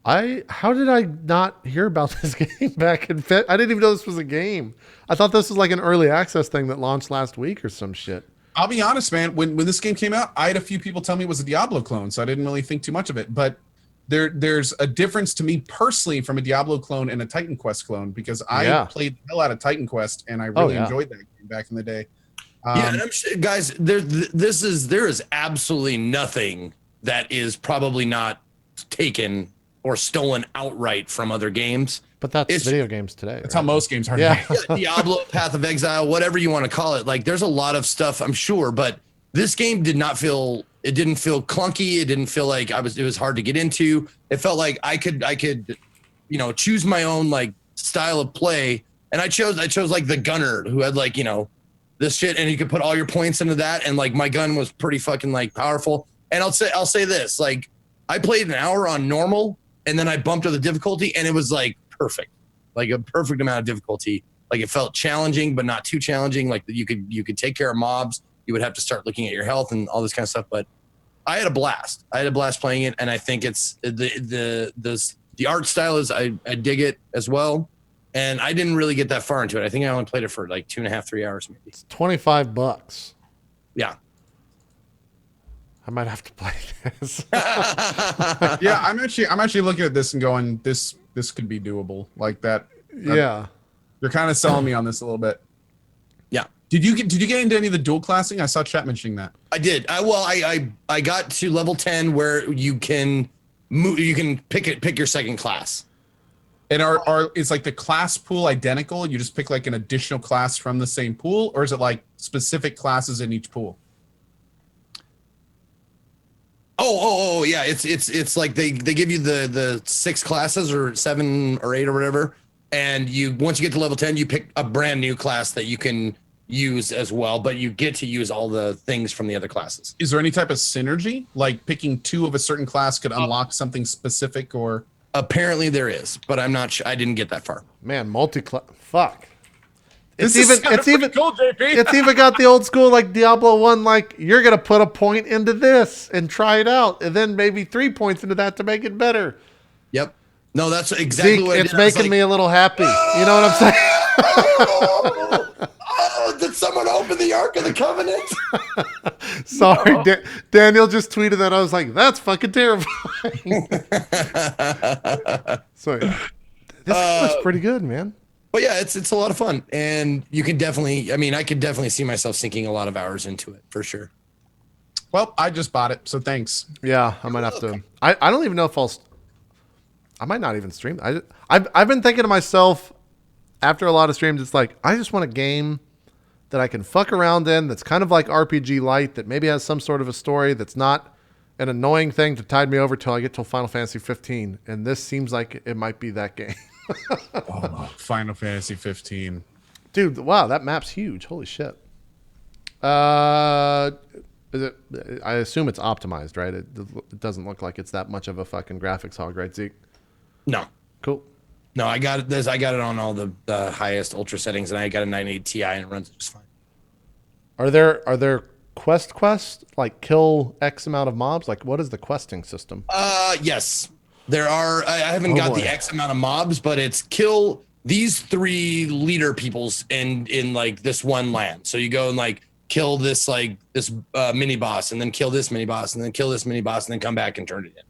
How did I not hear about this game back in February? I didn't even know this was a game. I thought this was an early access thing that launched last week or some shit. I'll be honest, man. When this game came out, I had a few people tell me it was a Diablo clone, so I didn't really think too much of it. But there's a difference to me personally from a Diablo clone and a Titan Quest clone, because I played the hell out of Titan Quest and I really enjoyed that game back in the day. And I'm sure, guys, there is absolutely nothing that is probably not taken or stolen outright from other games. But that's video games today. That's how most games are. Yeah. Diablo, Path of Exile, whatever you want to call it. Like, there's a lot of stuff, I'm sure, but this game didn't feel clunky. It didn't feel like it was hard to get into. It felt like I could, choose my own like style of play. And I chose like the gunner who had like, this shit, and you could put all your points into that. And like my gun was pretty fucking like powerful. And I'll say this, like I played an hour on normal and then I bumped to the difficulty and it was like perfect, like a perfect amount of difficulty. Like it felt challenging, but not too challenging. Like you could take care of mobs. You would have to start looking at your health and all this kind of stuff. But I had a blast. playing it. And I think it's the art style is, I dig it as well. And I didn't really get that far into it. I think I only played it for like 2.5, 3 hours maybe. It's $25. Yeah. I might have to play this. Yeah, I'm actually looking at this and going, this could be doable. Like that. Yeah. You're kind of selling me on this a little bit. Yeah. Did you get into any of the dual classing? I saw chat mentioning that. I did. I got to level 10 where you can move, you can pick your second class. And is like the class pool identical? You just pick like an additional class from the same pool, or is it like specific classes in each pool? Oh yeah. It's like they give you the 6 classes or 7 or 8 or whatever. And once you get to level 10, you pick a brand new class that you can use as well, but you get to use all the things from the other classes. Is there any type of synergy? Like picking 2 of a certain class could unlock something specific, or? Apparently there is, but I'm not sure. I didn't get that far. Man, multi-class. Fuck. It's even cool, JP. It's even got the old school like Diablo 1, like you're going to put a point into this and try it out, and then maybe 3 points into that to make it better. Yep. No, that's exactly Zeke, what it's making me a little happy. You know what I'm saying? Did someone open the Ark of the Covenant? Sorry, Daniel just tweeted that. I was like, that's fucking terrifying. Sorry. This looks pretty good, man. But yeah, it's a lot of fun. And you can definitely, I could definitely see myself sinking a lot of hours into it for sure. Well, I just bought it, so thanks. Yeah, I might have to. I don't even know if I might not even stream. I've been thinking to myself after a lot of streams, it's like, I just want a game that I can fuck around in, that's kind of like RPG light, that maybe has some sort of a story, that's not an annoying thing to tide me over till I get to Final Fantasy 15. And this seems like it might be that game. Final Fantasy 15. Dude, wow, that map's huge. Holy shit. Is it? I assume it's optimized, right? It doesn't look like it's that much of a fucking graphics hog, right, Zeke? No. Cool. No, I got it on all the highest ultra settings, and I got a 980 Ti, and it runs just fine. Are there quests like kill X amount of mobs? Like, what is the questing system? Yes, there are. I haven't got the X amount of mobs, but it's kill these 3 leader peoples in like this one land. So you go and like kill this mini boss, and then kill this mini boss, and then kill this mini boss, and then come back and turn it in.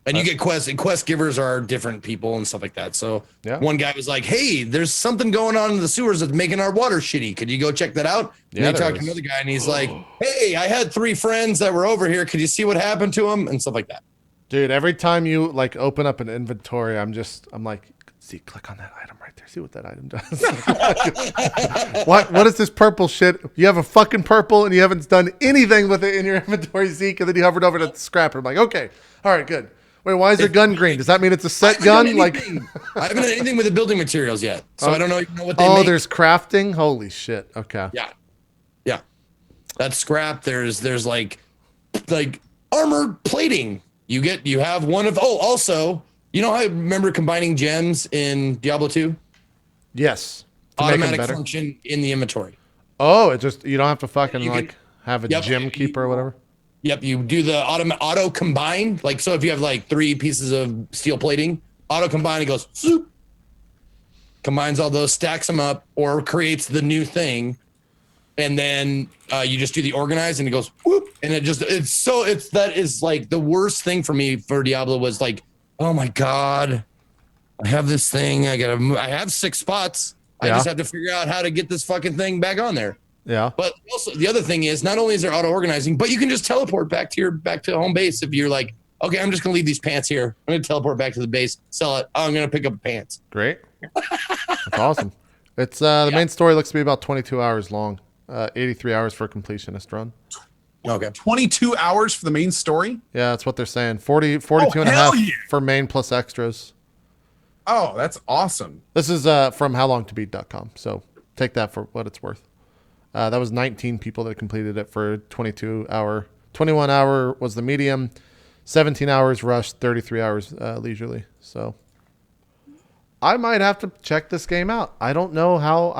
And you get quests, and quest givers are different people and stuff like that. So one guy was like, hey, there's something going on in the sewers that's making our water shitty. Could you go check that out? And they talked to another guy, and he's like, hey, I had 3 friends that were over here. Could you see what happened to them? And stuff like that. Dude, every time you like open up an inventory, I'm like, see, click on that item right there. See what that item does. What is this purple shit? You have a fucking purple and you haven't done anything with it in your inventory, Zeke, and then you hovered over to the scrapper. I'm like, okay, all right, good. Wait, why is your gun green? Does that mean it's a set gun? Like, I haven't done anything with the building materials yet, so I don't know what they make. Oh, there's crafting? Holy shit. Okay. Yeah. That's scrap. There's like armor plating. You have one of. Oh, also, you know how I remember combining gems in Diablo 2? Yes. Automatic function in the inventory. Oh, you don't have to fucking have a gem keeper or whatever. Yep, you do the auto combine. Like, so if you have like 3 pieces of steel plating, auto combine, it goes zoop, combines all those, stacks them up, or creates the new thing. and then you just do the organize, and it goes whoop, and that is like the worst thing for me for Diablo was like, oh my god, I have this thing, I have 6 spots, I just have to figure out how to get this fucking thing back on there. Yeah. But also the other thing is, not only is there auto organizing, but you can just teleport back to home base if you're like, okay, I'm just gonna leave these pants here. I'm gonna teleport back to the base, sell it. Oh, I'm gonna pick up pants. Great. That's awesome. It's the main story looks to be about 22 hours long. 83 hours for a completionist run. Okay. 22 hours for the main story? Yeah, that's what they're saying. 42 and a half for main plus extras. Oh, that's awesome. This is from howlongtobeat.com, so take that for what it's worth. That was 19 people that completed it for 22 hour. 21 hour was the medium. 17 hours rushed, 33 hours leisurely. So I might have to check this game out. I don't know how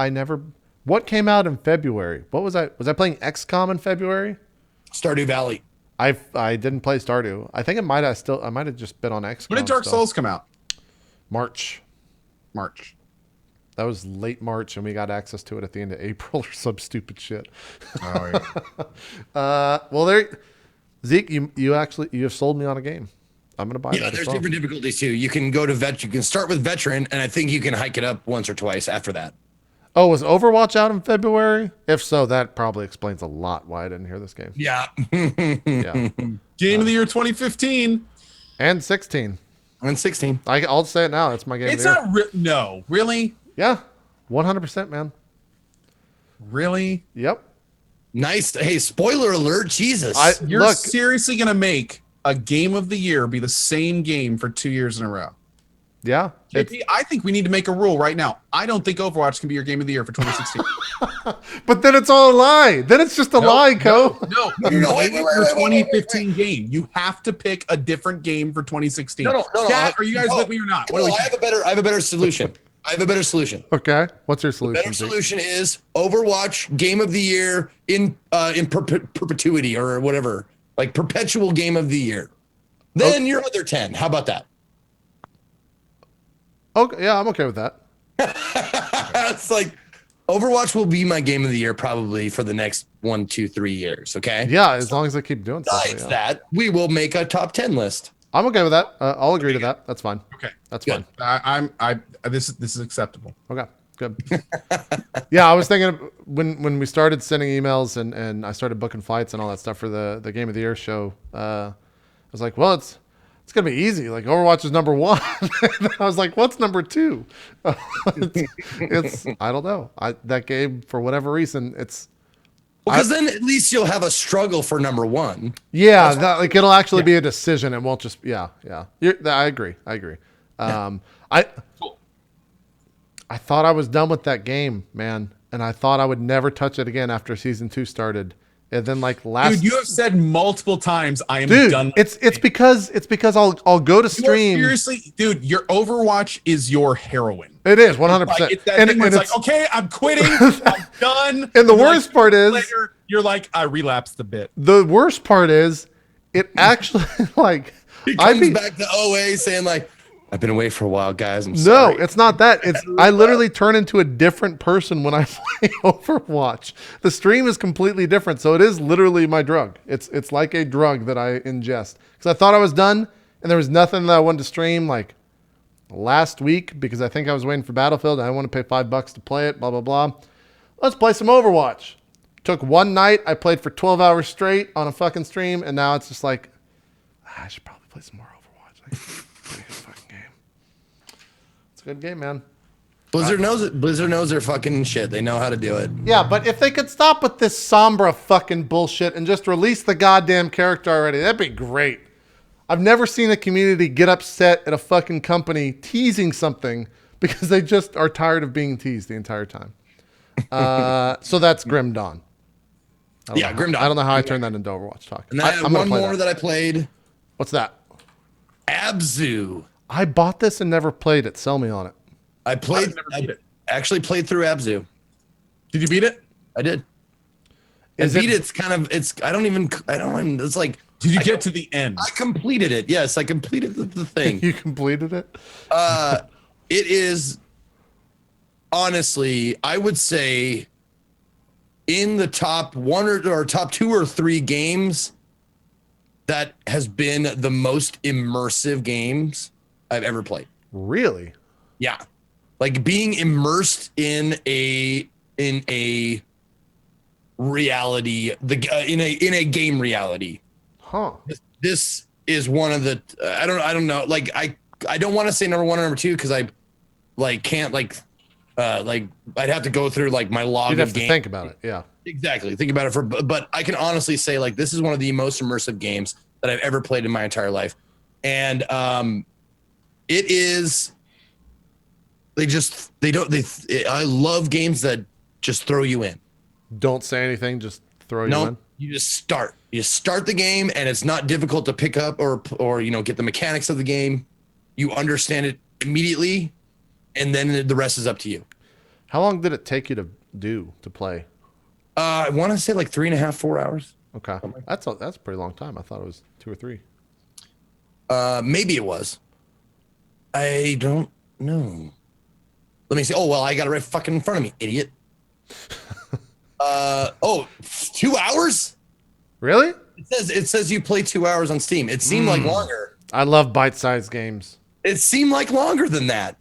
what came out in February? What was I playing XCOM in February? Stardew Valley. I didn't play Stardew. I think I might have just been on XCOM. When did Dark Souls come out? March. That was late March, and we got access to it at the end of April or some stupid shit. Oh, yeah. Well, Zeke, you have sold me on a game. I'm gonna buy that. Yeah, as there's well. different difficulties too. You can go to you can start with veteran, and I think you can hike it up once or twice after that. Oh, was Overwatch out in February? If so, that probably explains a lot why I didn't hear this game. Yeah. Yeah. Game of the year 2015. And 16. And 16. I'll say it now. It's my game It's of the year. not no, really? Yeah. 100%, man. Really? Yep. Nice. Hey, spoiler alert. Jesus. You're seriously going to make a game of the year be the same game for 2 years in a row? Yeah. JP, I think we need to make a rule right now. I don't think Overwatch can be your game of the year for 2016. But then it's all a lie. Then it's just a lie, Co. No, wait, your 2015 game. You have to pick a different game for 2016. No. Chat, are you guys with me or not? I have a better solution. Okay. What's your solution? Better solution is Overwatch game of the year in perpetuity or whatever, like perpetual game of the year. Then your other 10. How about that? Okay. Yeah, I'm okay with that. It's like Overwatch will be my game of the year probably for the next 1, 2, 3 years. Okay. Yeah, as long as I keep doing stuff. Besides that, we will make a top 10 list. I'm okay with that. I'll agree to that. That's fine. Okay, that's Good. fine. This is acceptable. Okay, good. Yeah, I was thinking when we started sending emails and I started booking flights and all that stuff for the Game of the Year show. I was like, well, it's gonna be easy. Like Overwatch is number 1. I was like, what's number 2? it's I don't know. That game for whatever reason Because then at least you'll have a struggle for number 1. Yeah, it'll actually be a decision. It won't just yeah. I agree. Yeah. I thought I was done with that game, man, and I thought I would never touch it again after season 2 started. And then Dude, you have said multiple times I am done. It's because I'll go to stream. Seriously, dude, your Overwatch is your heroin. It is 100%. It's that thing where it's like, okay, I'm quitting. I'm done. And the worst part is later, you're like, I relapsed a bit. The worst part is it actually like He comes back to OA saying like, I've been away for a while, guys. I'm sorry. No, it's not that. I literally turn into a different person when I play Overwatch. The stream is completely different, so it is literally my drug. It's like a drug that I ingest. Because I thought I was done, and there was nothing that I wanted to stream like last week because I think I was waiting for Battlefield. And I want to pay $5 to play it. Blah blah blah. Let's play some Overwatch. Took one night. I played for 12 hours straight on a fucking stream, and now it's just like I should probably play some more Overwatch. Good game, man. Blizzard knows it. Blizzard knows their fucking shit. They know how to do it. Yeah, but if they could stop with this Sombra fucking bullshit and just release the goddamn character already, that'd be great. I've never seen a community get upset at a fucking company teasing something because they just are tired of being teased the entire time. So that's Grim Dawn. Grim Dawn. I don't know how I turned that into Overwatch talk. And then I have one more that I played. What's that? Abzu. I bought this and never played it. Sell me on it. I actually played through Abzu. Did you beat it? I did. It's like. Did you get to the end? I completed it. Yes, I completed the thing. You completed it? It is honestly, I would say in the top one or top 2 or 3 games that has been the most immersive games I've ever played. Really? Yeah. Like being immersed in a reality, in a game reality. Huh. This is one of the I don't know. Like I don't want to say number 1 or number 2 because I like can't like I'd have to go through like my log You'd of have to games. think about it. Yeah. Exactly. Think about it but I can honestly say like this is one of the most immersive games that I've ever played in my entire life. And it is I love games that just throw you in. Don't say anything, just throw you in. You just start. You start the game and it's not difficult to pick up or get the mechanics of the game. You understand it immediately and then the rest is up to you. How long did it take you to play? I want to say like 3.5, 4 hours. Okay. That's a pretty long time. I thought it was 2 or 3. Maybe it was. I don't know. Let me see. Oh, well, I got it right fucking in front of me, idiot. 2 hours? Really? It says you play 2 hours on Steam. It seemed like longer. I love bite-sized games. It seemed like longer than that.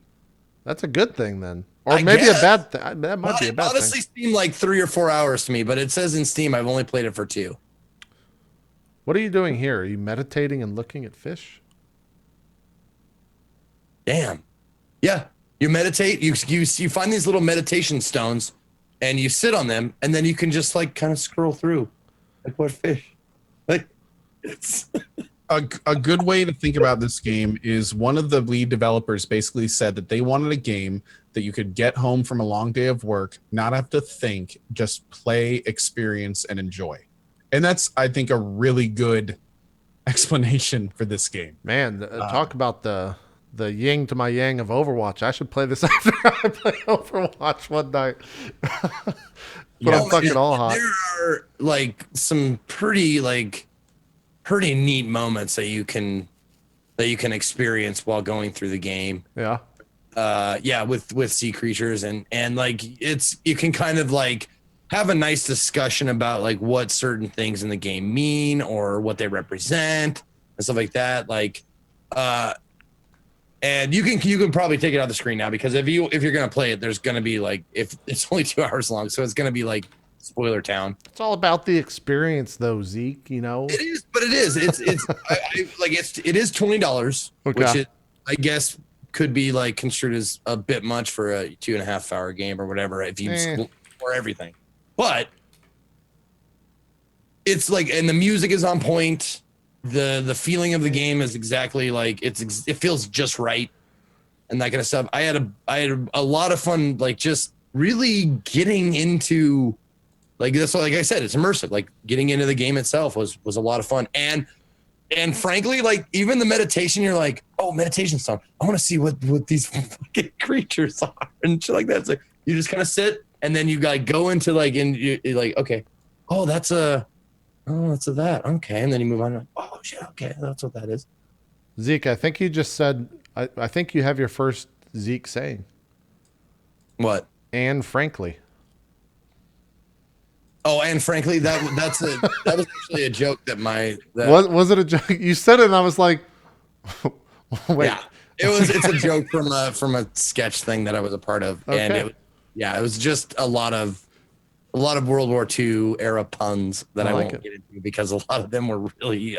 That's a good thing then. Or I maybe guess. a bad thing. That might be a bad thing. It honestly seemed like 3 or 4 hours to me, but it says in Steam I've only played it for 2. What are you doing here? Are you meditating and looking at fish? Damn. Yeah. You meditate, you find these little meditation stones and you sit on them and then you can just like kind of scroll through. Like what fish? Like it's a good way to think about this game is one of the lead developers basically said that they wanted a game that you could get home from a long day of work, not have to think, just play, experience, and enjoy. And that's, I think, a really good explanation for this game. Man, talk about the yin to my yang of Overwatch. I should play this after I play Overwatch one night. But I'm fucking all hot. There are like some pretty neat moments that you can experience while going through the game. Yeah. With sea creatures and like you can kind of like have a nice discussion about like what certain things in the game mean or what they represent and stuff like that. Like and you can probably take it off the screen now because if you're gonna play it, there's gonna be like if it's only 2 hours long, so it's gonna be like spoiler town. It's all about the experience, though, Zeke. You know, it is, but it is. It is $20, which it, I guess could be like construed as a bit much for a 2.5 hour game or whatever if you or everything. But it's like, and the music is on point. The feeling of the game is exactly like it feels just right, and that kind of stuff. I had a lot of fun, like just really getting into. Like that's like I said, it's immersive. Like getting into the game itself was a lot of fun, and frankly, like even the meditation, you're like, oh, meditation song. I want to see what these fucking creatures are and shit like that. So you just kind of sit, and then you like go into like, and you're like, okay, oh, that's a that, okay, and then you move on. Like, oh shit, okay, that's what that is. Zeke, I think you just said. I think you have your first Zeke saying. What? And frankly. Oh, and frankly, that was actually a joke that was it a joke? You said it, and I was like, wait. Yeah, it's a joke from a sketch thing that I was a part of, okay. And it was just a lot of World War II era puns that I won't get into because a lot of them were really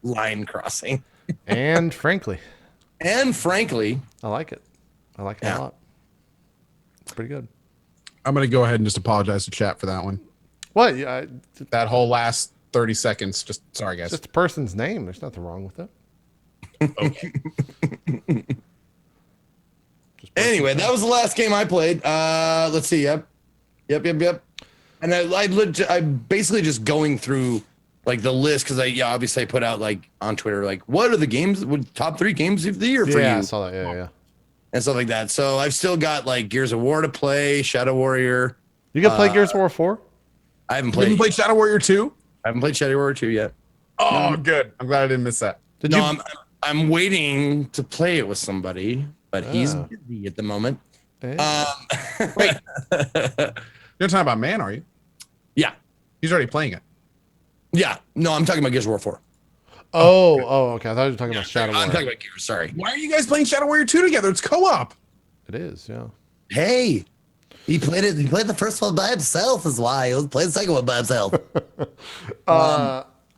line crossing. And frankly, I like it. I like it a lot. It's pretty good. I'm gonna go ahead and just apologize to chat for that one. What? Yeah, that whole last 30 seconds. Just sorry, guys. Just a person's name. There's nothing wrong with it. Okay. Anyway, that was the last game I played. Let's see. Yep. And I'm basically just going through like the list because obviously I put out like on Twitter like what are the games top 3 games of the year for you? Yeah, I saw that. Yeah. And stuff like that. So I've still got like Gears of War to play, Shadow Warrior. You can play Gears of War 4? I haven't played. You played Shadow Warrior 2? I haven't played Shadow Warrior 2 yet. Oh, good. I'm glad I didn't miss that. I'm waiting to play it with somebody, but he's busy at the moment. Wait. You're talking about Man, are you? He's already playing it. Yeah, no, I'm talking about Gears of War 4. Okay. I thought you were talking about Shadow I'm War. talking about Gears. Sorry. Why are you guys playing Shadow Warrior 2 together? It's co-op. It is, yeah. Hey, he played it. He played the first one by himself. Is why he was playing the second one by himself.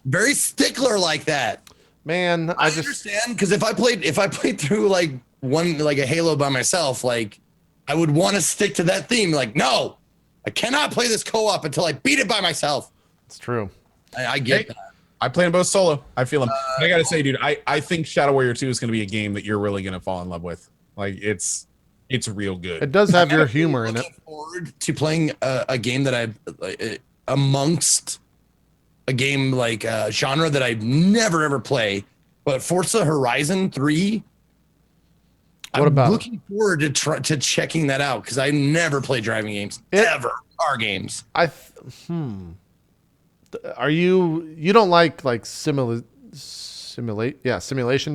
Very stickler like that. Man, I understand, because if I played through like a Halo by myself, like I would want to stick to that theme. Like, no, I cannot play this co-op until I beat it by myself. It's true. I get that. I play them both solo. I feel them. I gotta say, dude, I think Shadow Warrior 2 is gonna be a game that you're really gonna fall in love with. Like, it's real good. It does have your humor in it. Looking forward to playing a game that I've amongst a game like genre that I never ever play, but Forza Horizon 3. I'm looking forward to checking that out because I never play driving games ever. Car games. Are you don't like simulation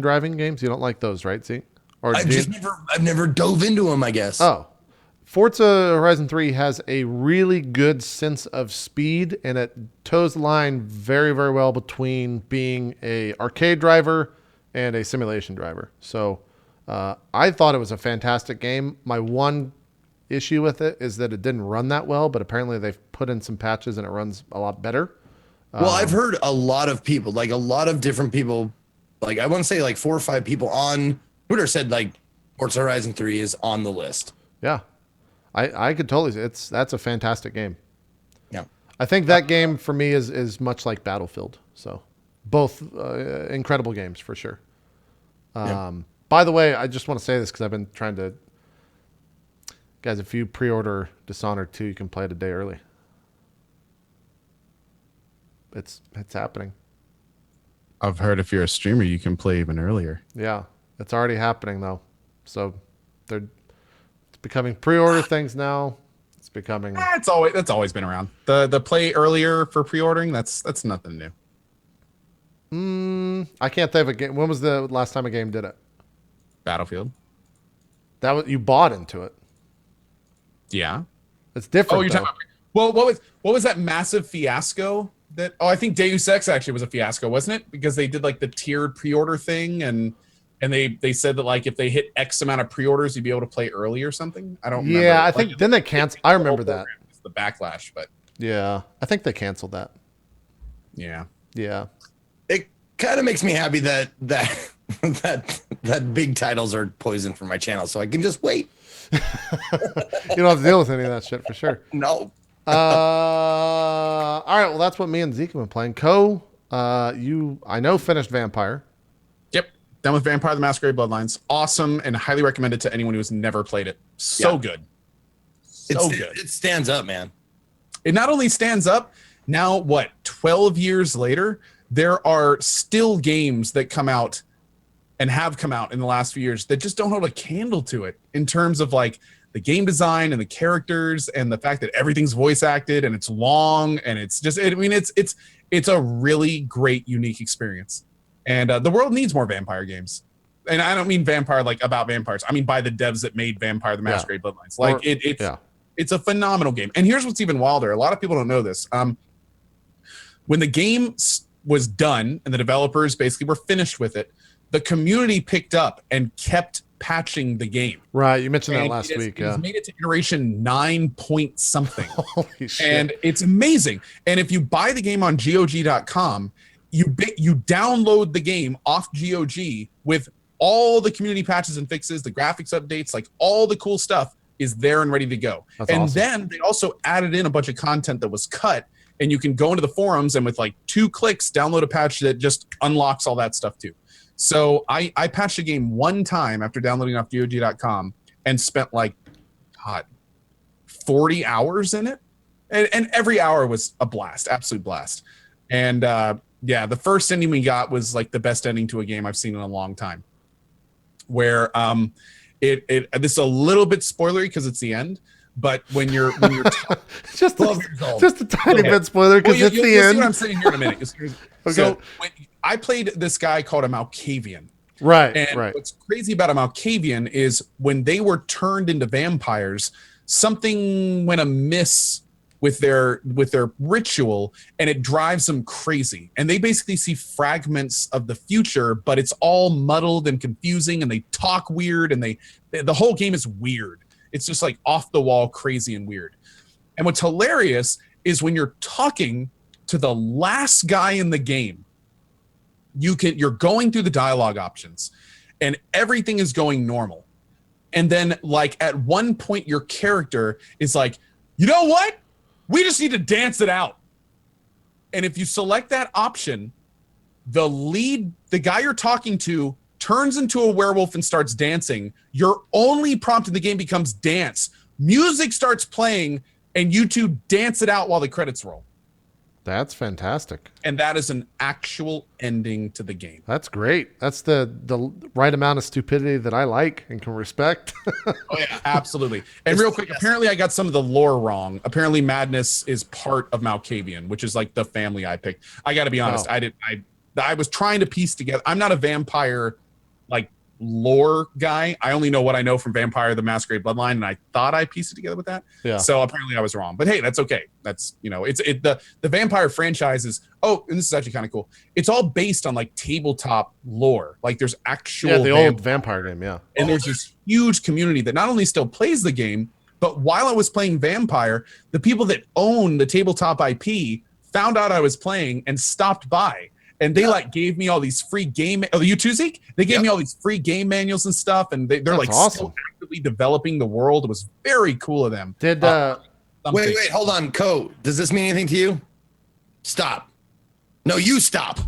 driving games? You don't like those, right? See, or I've never dove into them, I guess. Oh, Forza Horizon 3 has a really good sense of speed, and it toes the line very, very well between being a arcade driver and a simulation driver. So I thought it was a fantastic game. My one issue with it is that it didn't run that well, but apparently they've put in some patches and it runs a lot better. Well, I've heard a lot of people, like a lot of different people, like I want to say like 4 or 5 people on Twitter said like Forza Horizon 3 is on the list. Yeah. I could totally say that's a fantastic game. Yeah. I think that game for me is much like Battlefield. So both incredible games for sure. By the way, I just want to say this because I've been trying to, guys, if you pre-order Dishonored 2, you can play it a day early. It's happening. I've heard if you're a streamer, you can play even earlier. Yeah, it's already happening though. So it's becoming pre-order things now. It's becoming. That's always been around. The play earlier for pre-ordering. That's nothing new. I can't think of a game. When was the last time a game did it? Battlefield. That was, you bought into it. Yeah. It's different. Oh, you're talking about. Well, what was that massive fiasco? I think Deus Ex actually was a fiasco, wasn't it? Because they did like the tiered pre-order thing, and they said that like if they hit X amount of pre-orders, you'd be able to play early or something. I don't remember. Yeah, I think then they canceled. I remember that. It's the backlash, but yeah, I think they canceled that. Yeah. It kind of makes me happy that big titles are poison for my channel, so I can just wait. You don't have to deal with any of that shit for sure. No. All right. Well, that's what me and Zeke have been playing. I know finished Vampire. Yep. Done with Vampire the Masquerade Bloodlines. Awesome and highly recommended to anyone who's never played it. So good. So good. It stands up, man. It not only stands up, now 12 years later, there are still games that come out and have come out in the last few years that just don't hold a candle to it in terms of like the game design and the characters and the fact that everything's voice acted and it's long and it's just, it's a really great, unique experience. And the world needs more vampire games. And I don't mean vampire like about vampires. I mean by the devs that made Vampire the Masquerade Bloodlines. Like it's a phenomenal game. And here's what's even wilder. A lot of people don't know this. When the game was done and the developers basically were finished with it, the community picked up and kept patching the game. Right. You mentioned that last week. It has made it to iteration 9 point something. Holy shit. And it's amazing. And if you buy the game on GOG.com, you download the game off GOG with all the community patches and fixes, the graphics updates, like all the cool stuff is there and ready to go. That's awesome. Then they also added in a bunch of content that was cut, and you can go into the forums and with like 2 clicks download a patch that just unlocks all that stuff too. So I patched the game one time after downloading off GOG.com and spent like 40 hours in it, and every hour was a blast, absolute blast. And the first ending we got was like the best ending to a game I've seen in a long time, where this is a little bit spoilery because it's the end, but when you're just 12 years old, just a tiny bit spoiler because it's the end. See what I'm saying here in a minute. Okay. So I played this guy called a Malkavian. Right. And what's crazy about a Malkavian is when they were turned into vampires, something went amiss with their ritual, and it drives them crazy. And they basically see fragments of the future, but it's all muddled and confusing, and they talk weird, and the whole game is weird. It's just like off the wall, crazy and weird. And what's hilarious is when you're talking to the last guy in the game, you're going through the dialogue options and everything is going normal. And then like at one point your character is like, you know what? We just need to dance it out. And if you select that option, the guy you're talking to turns into a werewolf and starts dancing. Your only prompt in the game becomes dance. Music starts playing and you two dance it out while the credits roll. That's fantastic. And that is an actual ending to the game. That's great. That's the right amount of stupidity that I like and can respect. Oh yeah, absolutely. And real quick, apparently I got some of the lore wrong. Apparently Madness is part of Malkavian, which is like the family I picked. I got to be honest. Oh. I was trying to piece together. I'm not a vampire like lore guy. I only know what I know from Vampire the Masquerade Bloodline, and I thought I pieced it together with that. Yeah. So apparently I was wrong. But hey, that's okay. That's, you know, the Vampire franchise is, and this is actually kind of cool. It's all based on like tabletop lore. Like there's actual the old vampire game, yeah. And there's this huge community that not only still plays the game, but while I was playing Vampire, the people that own the tabletop IP found out I was playing and stopped by. And they like gave me all these free game. Oh, you too, Zeke? They gave me all these free game manuals and stuff, and they're That's like awesome. still actively developing the world. It was very cool of them. Did Wait, hold on, Co. Does this mean anything to you? Stop. No, you stop.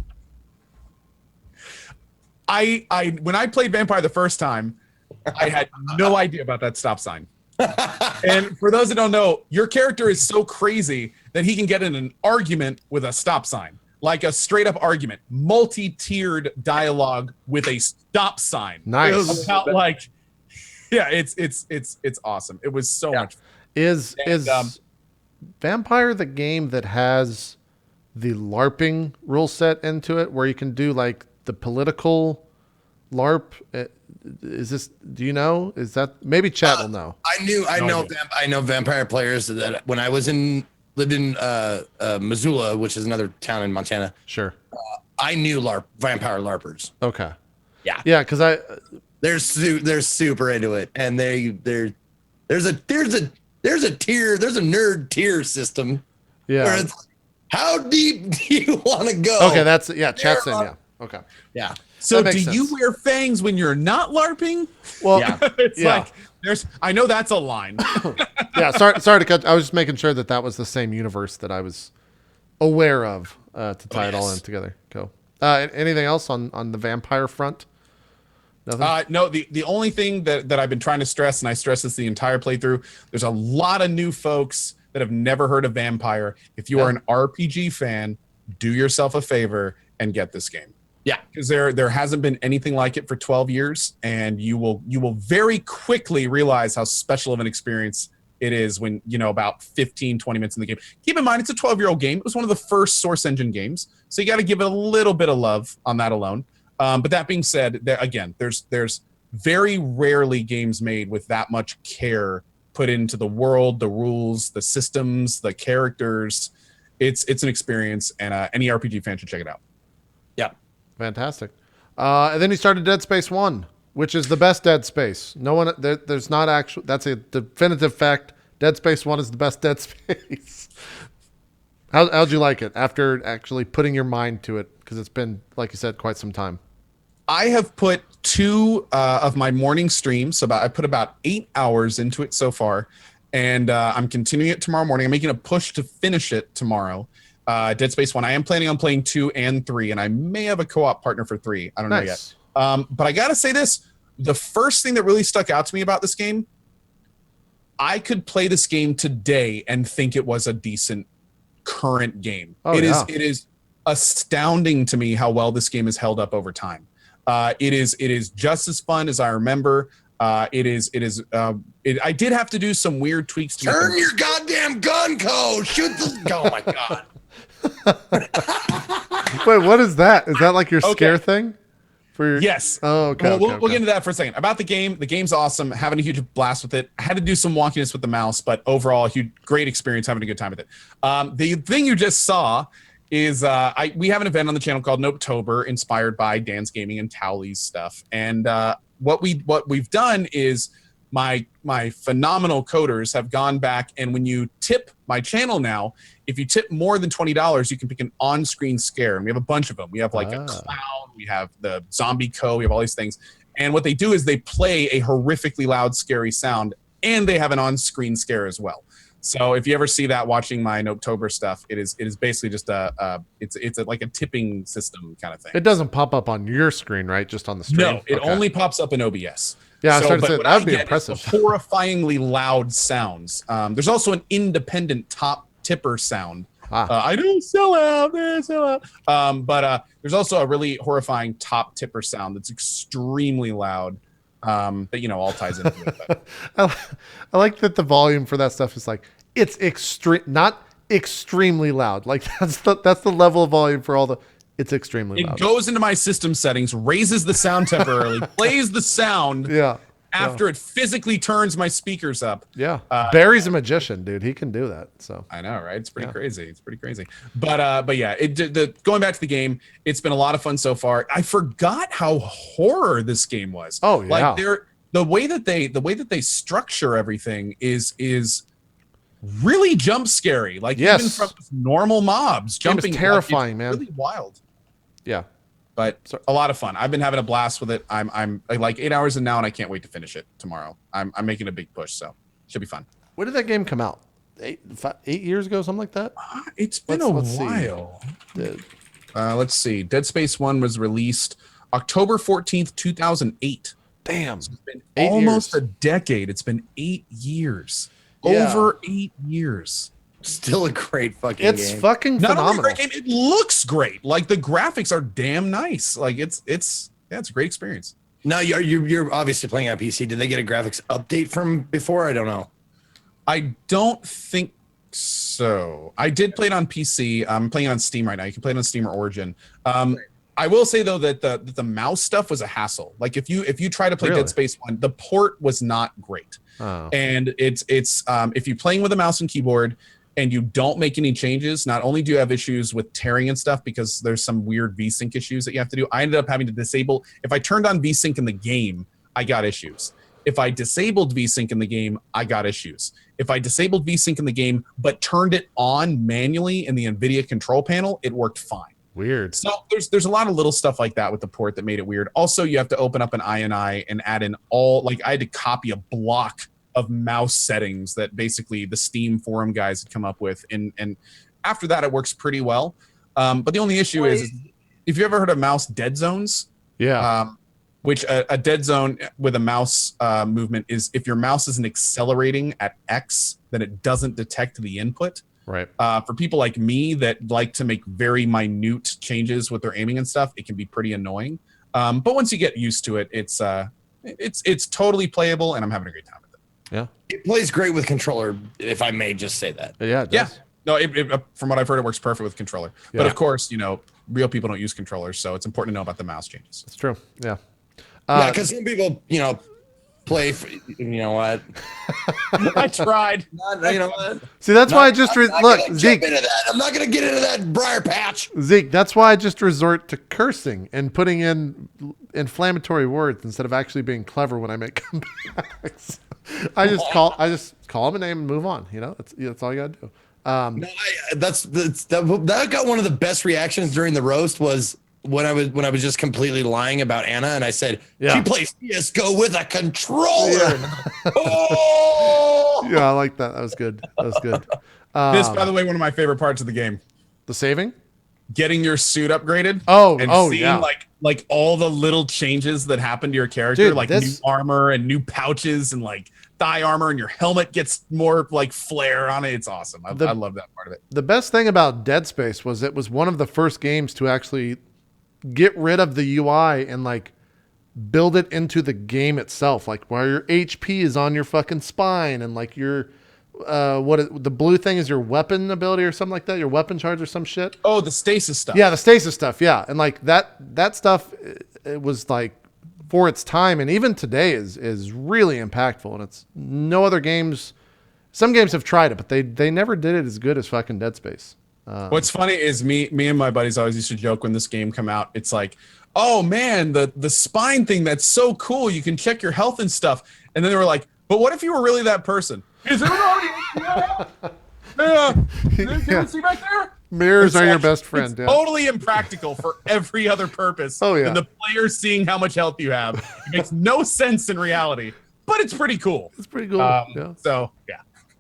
I when I played Vampire the first time, I had no idea about that stop sign. And for those that don't know, your character is so crazy that he can get in an argument with a stop sign. Like a straight up argument, multi-tiered dialogue with a stop sign. Nice. About like, yeah, it's awesome. It was so much fun. Is Vampire the game that has the LARPing rule set into it, where you can do like the political LARP? Is this? Do you know? Is that maybe chat will know? I know vampire players that when I lived in Missoula, which is another town in Montana. Sure. I knew vampire LARPers. Okay. Yeah. Yeah, because they're super into it, and there's a nerd tier system. Yeah. Where it's, how deep do you want to go? Okay, that's chat's in. Yeah. Okay. Yeah. So do sense. you wear fangs when you're not LARPing? Well, Yeah. It's Yeah. like I know that's a line. yeah. Sorry to cut. I was just making sure that was the same universe that I was aware of to tie it all in together. Go. Anything else on the vampire front? Nothing. No, the only thing that I've been trying to stress, and I stress this the entire playthrough, there's a lot of new folks that have never heard of Vampire. If you are an RPG fan, do yourself a favor and get this game. Yeah, because there hasn't been anything like it for 12 years, and you will very quickly realize how special of an experience it is when, about 15, 20 minutes in the game. Keep in mind, it's a 12-year-old game. It was one of the first Source Engine games, so you got to give it a little bit of love on that alone. But that being said, there's very rarely games made with that much care put into the world, the rules, the systems, the characters. It's an experience, and any RPG fan should check it out. Yeah. Fantastic. And then he started Dead Space 1, which is the best Dead Space. No one, there's not actual, that's a definitive fact. Dead Space 1 is the best Dead Space. How'd you like it after actually putting your mind to it? Because it's been, like you said, quite some time. I have put 2 of my morning streams. I put about 8 hours into it so far, and I'm continuing it tomorrow morning. I'm making a push to finish it tomorrow. Dead Space 1. I am planning on playing 2 and 3, and I may have a co-op partner for 3. I don't know yet. But I gotta say this: the first thing that really stuck out to me about this game, I could play this game today and think it was a decent current game. It is astounding to me how well this game has held up over time. It is just as fun as I remember. I did have to do some weird tweaks to turn your goddamn gun, Co. Shoot the. Oh my god. Wait, what is that? Is that like your scare thing? for your? Yes. Oh, okay. We'll get into that for a second. About the game. The game's awesome. Having a huge blast with it. I had to do some wonkiness with the mouse, but overall, great experience. Having a good time with it. The thing you just saw is we have an event on the channel called Nopetober, inspired by Dan's Gaming and Towley's stuff. And what we've done is my phenomenal coders have gone back, and when you tip my channel now, if you tip more than $20, you can pick an on-screen scare, and we have a bunch of them. We have like a clown, we have the zombie we have all these things. And what they do is they play a horrifically loud, scary sound, and they have an on-screen scare as well. So if you ever see that watching my Nopetober stuff, it is basically just like a tipping system kind of thing. It doesn't pop up on your screen, right? Just on the stream. No, it only pops up in OBS. Yeah, I started to say what that would I be get impressive. is horrifyingly loud sounds. There's also an independent top tipper sound. I don't sell out. But there's also a really horrifying top tipper sound that's extremely loud. That all ties into it. But. I like that the volume for that stuff is like it's not extremely loud. Like that's the level of volume for all the. It's extremely loud. It goes into my system settings, raises the sound temporarily, plays the sound. Yeah. After it physically turns my speakers up. Yeah. Barry's a magician, dude. He can do that. So I know, right? It's pretty crazy. It's pretty crazy. But yeah, going back to the game, it's been a lot of fun so far. I forgot how horror this game was. Oh yeah. Like the way that they structure everything is really jump scary. Like even from normal mobs jumping, terrifying, man. Really wild. Yeah. But a lot of fun. I've been having a blast with it. I'm like 8 hours in now, and I can't wait to finish it tomorrow. I'm making a big push, so should be fun. When did that game come out? 8 years ago, something like that. It's been a while. Let's see. Dead Space 1 was released October 14th, 2008. Damn. So it's been almost a decade. It's been 8 years. Yeah. Over 8 years. Still a great fucking game. It's fucking Not phenomenal. only a great game, it looks great. Like the graphics are damn nice. Like it's a great experience. Now you're obviously playing on PC. Did they get a graphics update from before? I don't know. I don't think so. I did play it on PC. I'm playing it on Steam right now. You can play it on Steam or Origin. I will say though that the mouse stuff was a hassle. Like if you try to play Dead Space 1, the port was not great. Oh. And it's if you're playing with a mouse and keyboard and you don't make any changes, not only do you have issues with tearing and stuff because there's some weird VSync issues that you have to do. I ended up having to disable. If I turned on VSync in the game, I got issues. If I disabled VSync in the game, I got issues. If I disabled VSync in the game but turned it on manually in the NVIDIA control panel, it worked fine. Weird. So there's a lot of little stuff like that with the port that made it weird. Also, you have to open up an INI and add in I had to copy a block of mouse settings that basically the Steam forum guys had come up with. And after that, it works pretty well. But the only issue is if you ever heard of mouse dead zones, which a dead zone with a mouse movement is if your mouse isn't accelerating at X, then it doesn't detect the input. Right. For people like me that like to make very minute changes with their aiming and stuff, it can be pretty annoying. But once you get used to it, it's totally playable, and I'm having a great time with it. Yeah. It plays great with controller, if I may just say that. Yeah. It does. Yeah. No, from what I've heard, it works perfect with controller. Yeah. But of course, real people don't use controllers, so it's important to know about the mouse changes. It's true. Yeah. Yeah, because some people, play. You know what? I tried. You know what? See, that's why I just look, Zeke. I'm not going to get into that briar patch. Zeke, that's why I just resort to cursing and putting in inflammatory words instead of actually being clever when I make comebacks. I just call him a name and move on. That's all you got to do. No, that got one of the best reactions during the roast was when I was just completely lying about Anna, and I said she plays CS:GO with a controller. Yeah. Oh! Yeah, I like that. That was good. This, by the way, one of my favorite parts of the game. The saving? Getting your suit upgraded. And seeing like all the little changes that happen to your character, Dude, new armor and new pouches and like thigh armor, and your helmet gets more like flare on it. It's awesome. I love that part of it. The best thing about Dead Space was it was one of the first games to actually get rid of the UI and like build it into the game itself, like where your HP is on your fucking spine and like your the blue thing is your weapon ability or something like that, your weapon charge or some shit. Oh, the stasis stuff. Yeah, the stasis stuff. Yeah, and like that stuff it was like for its time, and even today is really impactful. And it's no other games. Some games have tried it, but they never did it as good as fucking Dead Space. What's funny is me and my buddies always used to joke when this game come out. It's like, oh man, the spine thing, that's so cool. You can check your health and stuff. And then they were like, but what if you were really that person? Is it already? Can you see back there? Mirrors are your best friend. It's totally impractical for every other purpose than the player seeing how much health you have. It makes no sense in reality, but it's pretty cool. It's pretty cool. So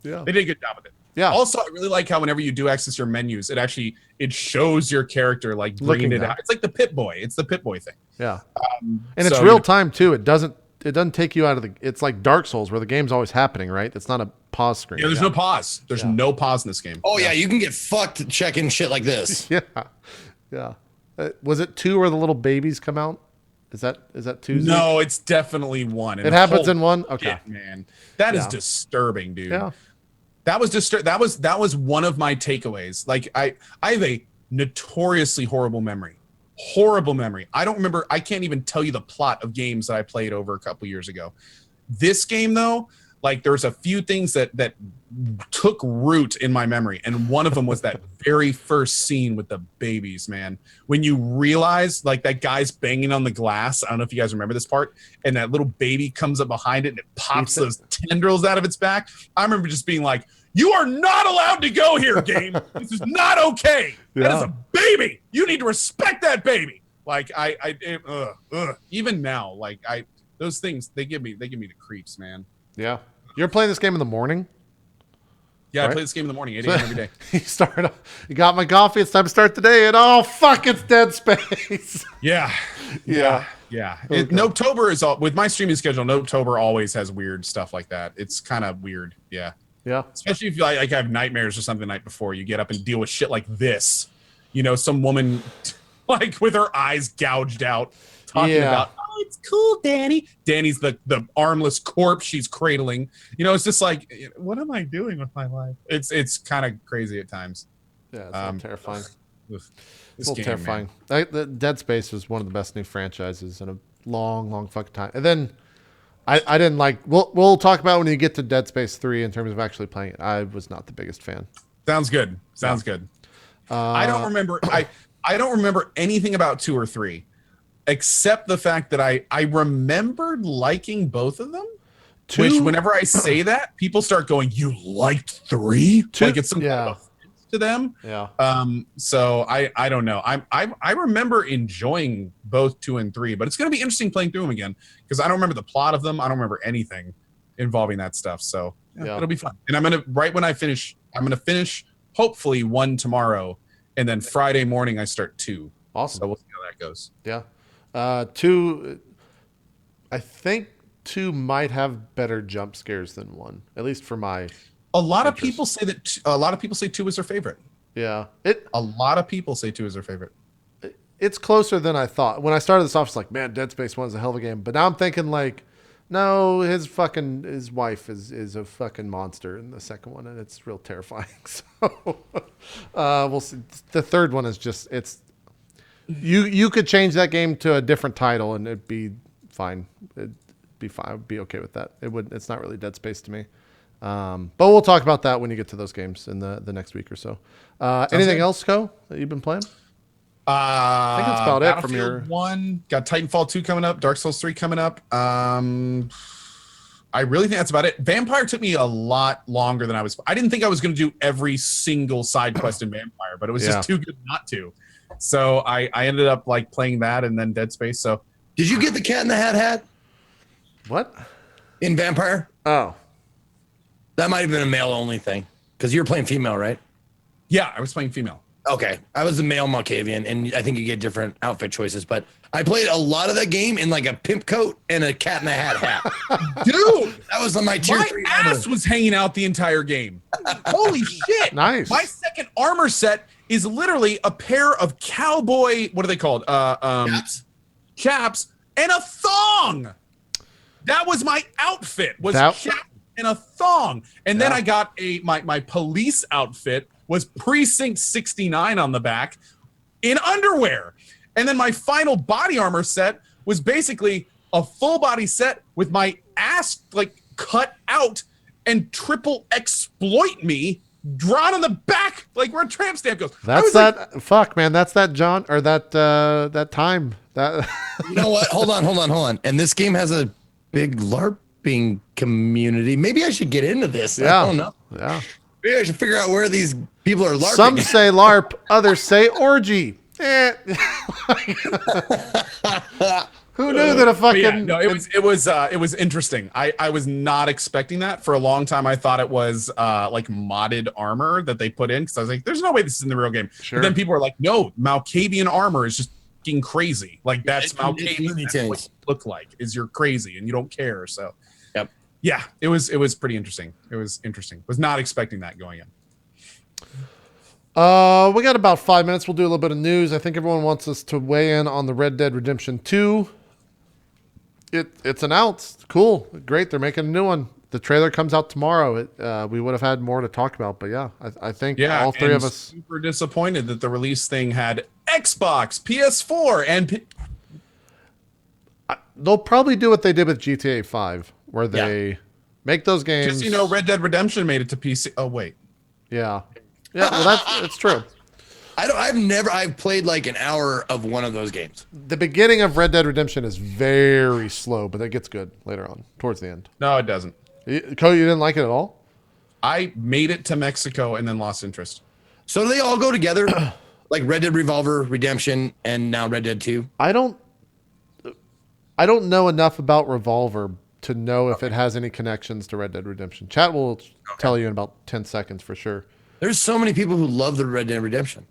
they did a good job with it. Yeah. Also, I really like how whenever you do access your menus, it shows your character like bringing it out. It's like the Pip-Boy. It's the Pip-Boy thing. Yeah. And it's real time too. It doesn't take you out of the. It's like Dark Souls where the game's always happening, right? It's not a pause screen. Yeah, there's no pause. There's no pause in this game. Oh yeah, you can get fucked checking shit like this. Yeah. Was it 2 where the little babies come out? Is that 2? No, it's definitely 1. It happens in 1. Okay, shit, man, that is disturbing, dude. Yeah. That was one of my takeaways. Like I have a notoriously horrible memory. I can't even tell you the plot of games that I played over a couple years ago. This game though, like there's a few things that took root in my memory, and one of them was that very first scene with the babies, man. When you realize like that guy's banging on the glass, I don't know if you guys remember this part, and that little baby comes up behind it and it pops those tendrils out of its back. I remember just being like, you are not allowed to go here, game. This is not okay. That is a baby. You need to respect that baby. Like even now, like those things, they give me the creeps, man. Yeah. You're playing this game in the morning? Yeah, right? I play this game in the morning, 8 a.m. every day. You got my coffee. It's time to start the day, and oh fuck, it's Dead Space. Yeah. Okay. Nopetober is all with my streaming schedule. Nopetober always has weird stuff like that. It's kind of weird. Yeah. Especially if you like have nightmares or something the night before. You get up and deal with shit like this. You know, some woman like with her eyes gouged out, talking about, oh, it's cool, Danny. Danny's the armless corpse she's cradling. You know, it's just like, what am I doing with my life? It's kind of crazy at times. Yeah, it's a little terrifying. It's a little terrifying. The Dead Space was one of the best new franchises in a long fucking time. And then I didn't like. We'll talk about when you get to Dead Space 3 in terms of actually playing it. I was not the biggest fan. Sounds good. I don't remember. I don't remember anything about 2 or 3, except the fact that I remembered liking both of them. 2? Which, whenever I say that, people start going, "You liked 3?" 2? Like it's some kind of offense to them. Yeah. So I don't know. I remember enjoying both 2 and 3, but it's going to be interesting playing through them again because I don't remember the plot of them. I don't remember anything involving that stuff. So it'll be fun. And I'm gonna finish hopefully 1 tomorrow, and then Friday morning I start 2. Awesome. So we'll see how that goes. Yeah. 2. I think 2 might have better jump scares than 1, at least for my. A lot of people say 2 is their favorite. Yeah. A lot of people say 2 is their favorite. It's closer than I thought. When I started this off, it's like, man, Dead Space 1 is a hell of a game. But now I'm thinking like, no, his wife is a fucking monster in the second one, and it's real terrifying. So we'll see. The third one is just you could change that game to a different title and it'd be fine. It'd be fine. I'd be okay with that. It's not really Dead Space to me. But we'll talk about that when you get to those games in the next week or so. Anything else, Co, that you've been playing? I think that's about it from your 1. Got Titanfall 2 coming up, Dark Souls 3 coming up. I really think that's about it. Vampire took me a lot longer than I didn't think I was going to do every single side quest in Vampire, but it was just too good not to. So I ended up like playing that and then Dead Space. So did you get the Cat in the Hat? What? In Vampire? Oh. That might have been a male only thing because you were playing female, right? Yeah, I was playing female. Okay, I was the male Malkavian, and I think you get different outfit choices. But I played a lot of that game in like a pimp coat and a Cat in the Hat. Dude, that was on my tier 3. My ass was hanging out the entire game. Holy shit! Nice. My second armor set is literally a pair of cowboy. What are they called? Chaps and a thong. That was my outfit. Chaps and a thong, and then I got my police outfit. Was Precinct 69 on the back in underwear. And then my final body armor set was basically a full body set with my ass like cut out and triple exploit me drawn on the back like where a tramp stamp goes. That's that fuck, man. That's that John or that that time. That You know what? Hold on. And this game has a big LARPing community. Maybe I should get into this. Yeah. I don't know. Yeah. Maybe I should figure out where these people are LARPing. Some say LARP, others say orgy. Who knew that a fucking Yeah, no, it was interesting. I was not expecting that. For a long time I thought it was like modded armor that they put in, because I was like, there's no way this is in the real game. Sure. But then people were like, no, Malkavian armor is just fucking crazy. Like that's Malkavian. That's what you look like is you're crazy and you don't care. So Yep. Yeah, it was pretty interesting. It was interesting. Was not expecting that going in. We got about 5 minutes. We'll do a little bit of news. I think everyone wants us to weigh in on the Red Dead Redemption 2. It's announced. Cool. Great. They're making a new one. The trailer comes out tomorrow. We would have had more to talk about, but yeah, I think all three of us. Super disappointed that the release thing had Xbox, PS4, and they'll probably do what they did with GTA 5, where they make those games. just Red Dead Redemption made it to PC. Oh wait, Yeah. Well, it's true. I've played like an hour of one of those games. The beginning of Red Dead Redemption is very slow, but it gets good later on, towards the end. no, it doesn't. Cody, you didn't like it at all? I made it to Mexico and then lost interest. So do they all go together? Like Red Dead Revolver, Redemption, and now Red Dead 2? I don't know enough about Revolver to know if it has any connections to Red Dead Redemption. Chat will tell you in about 10 seconds for sure. There's so many people who love the Red Dead Redemption.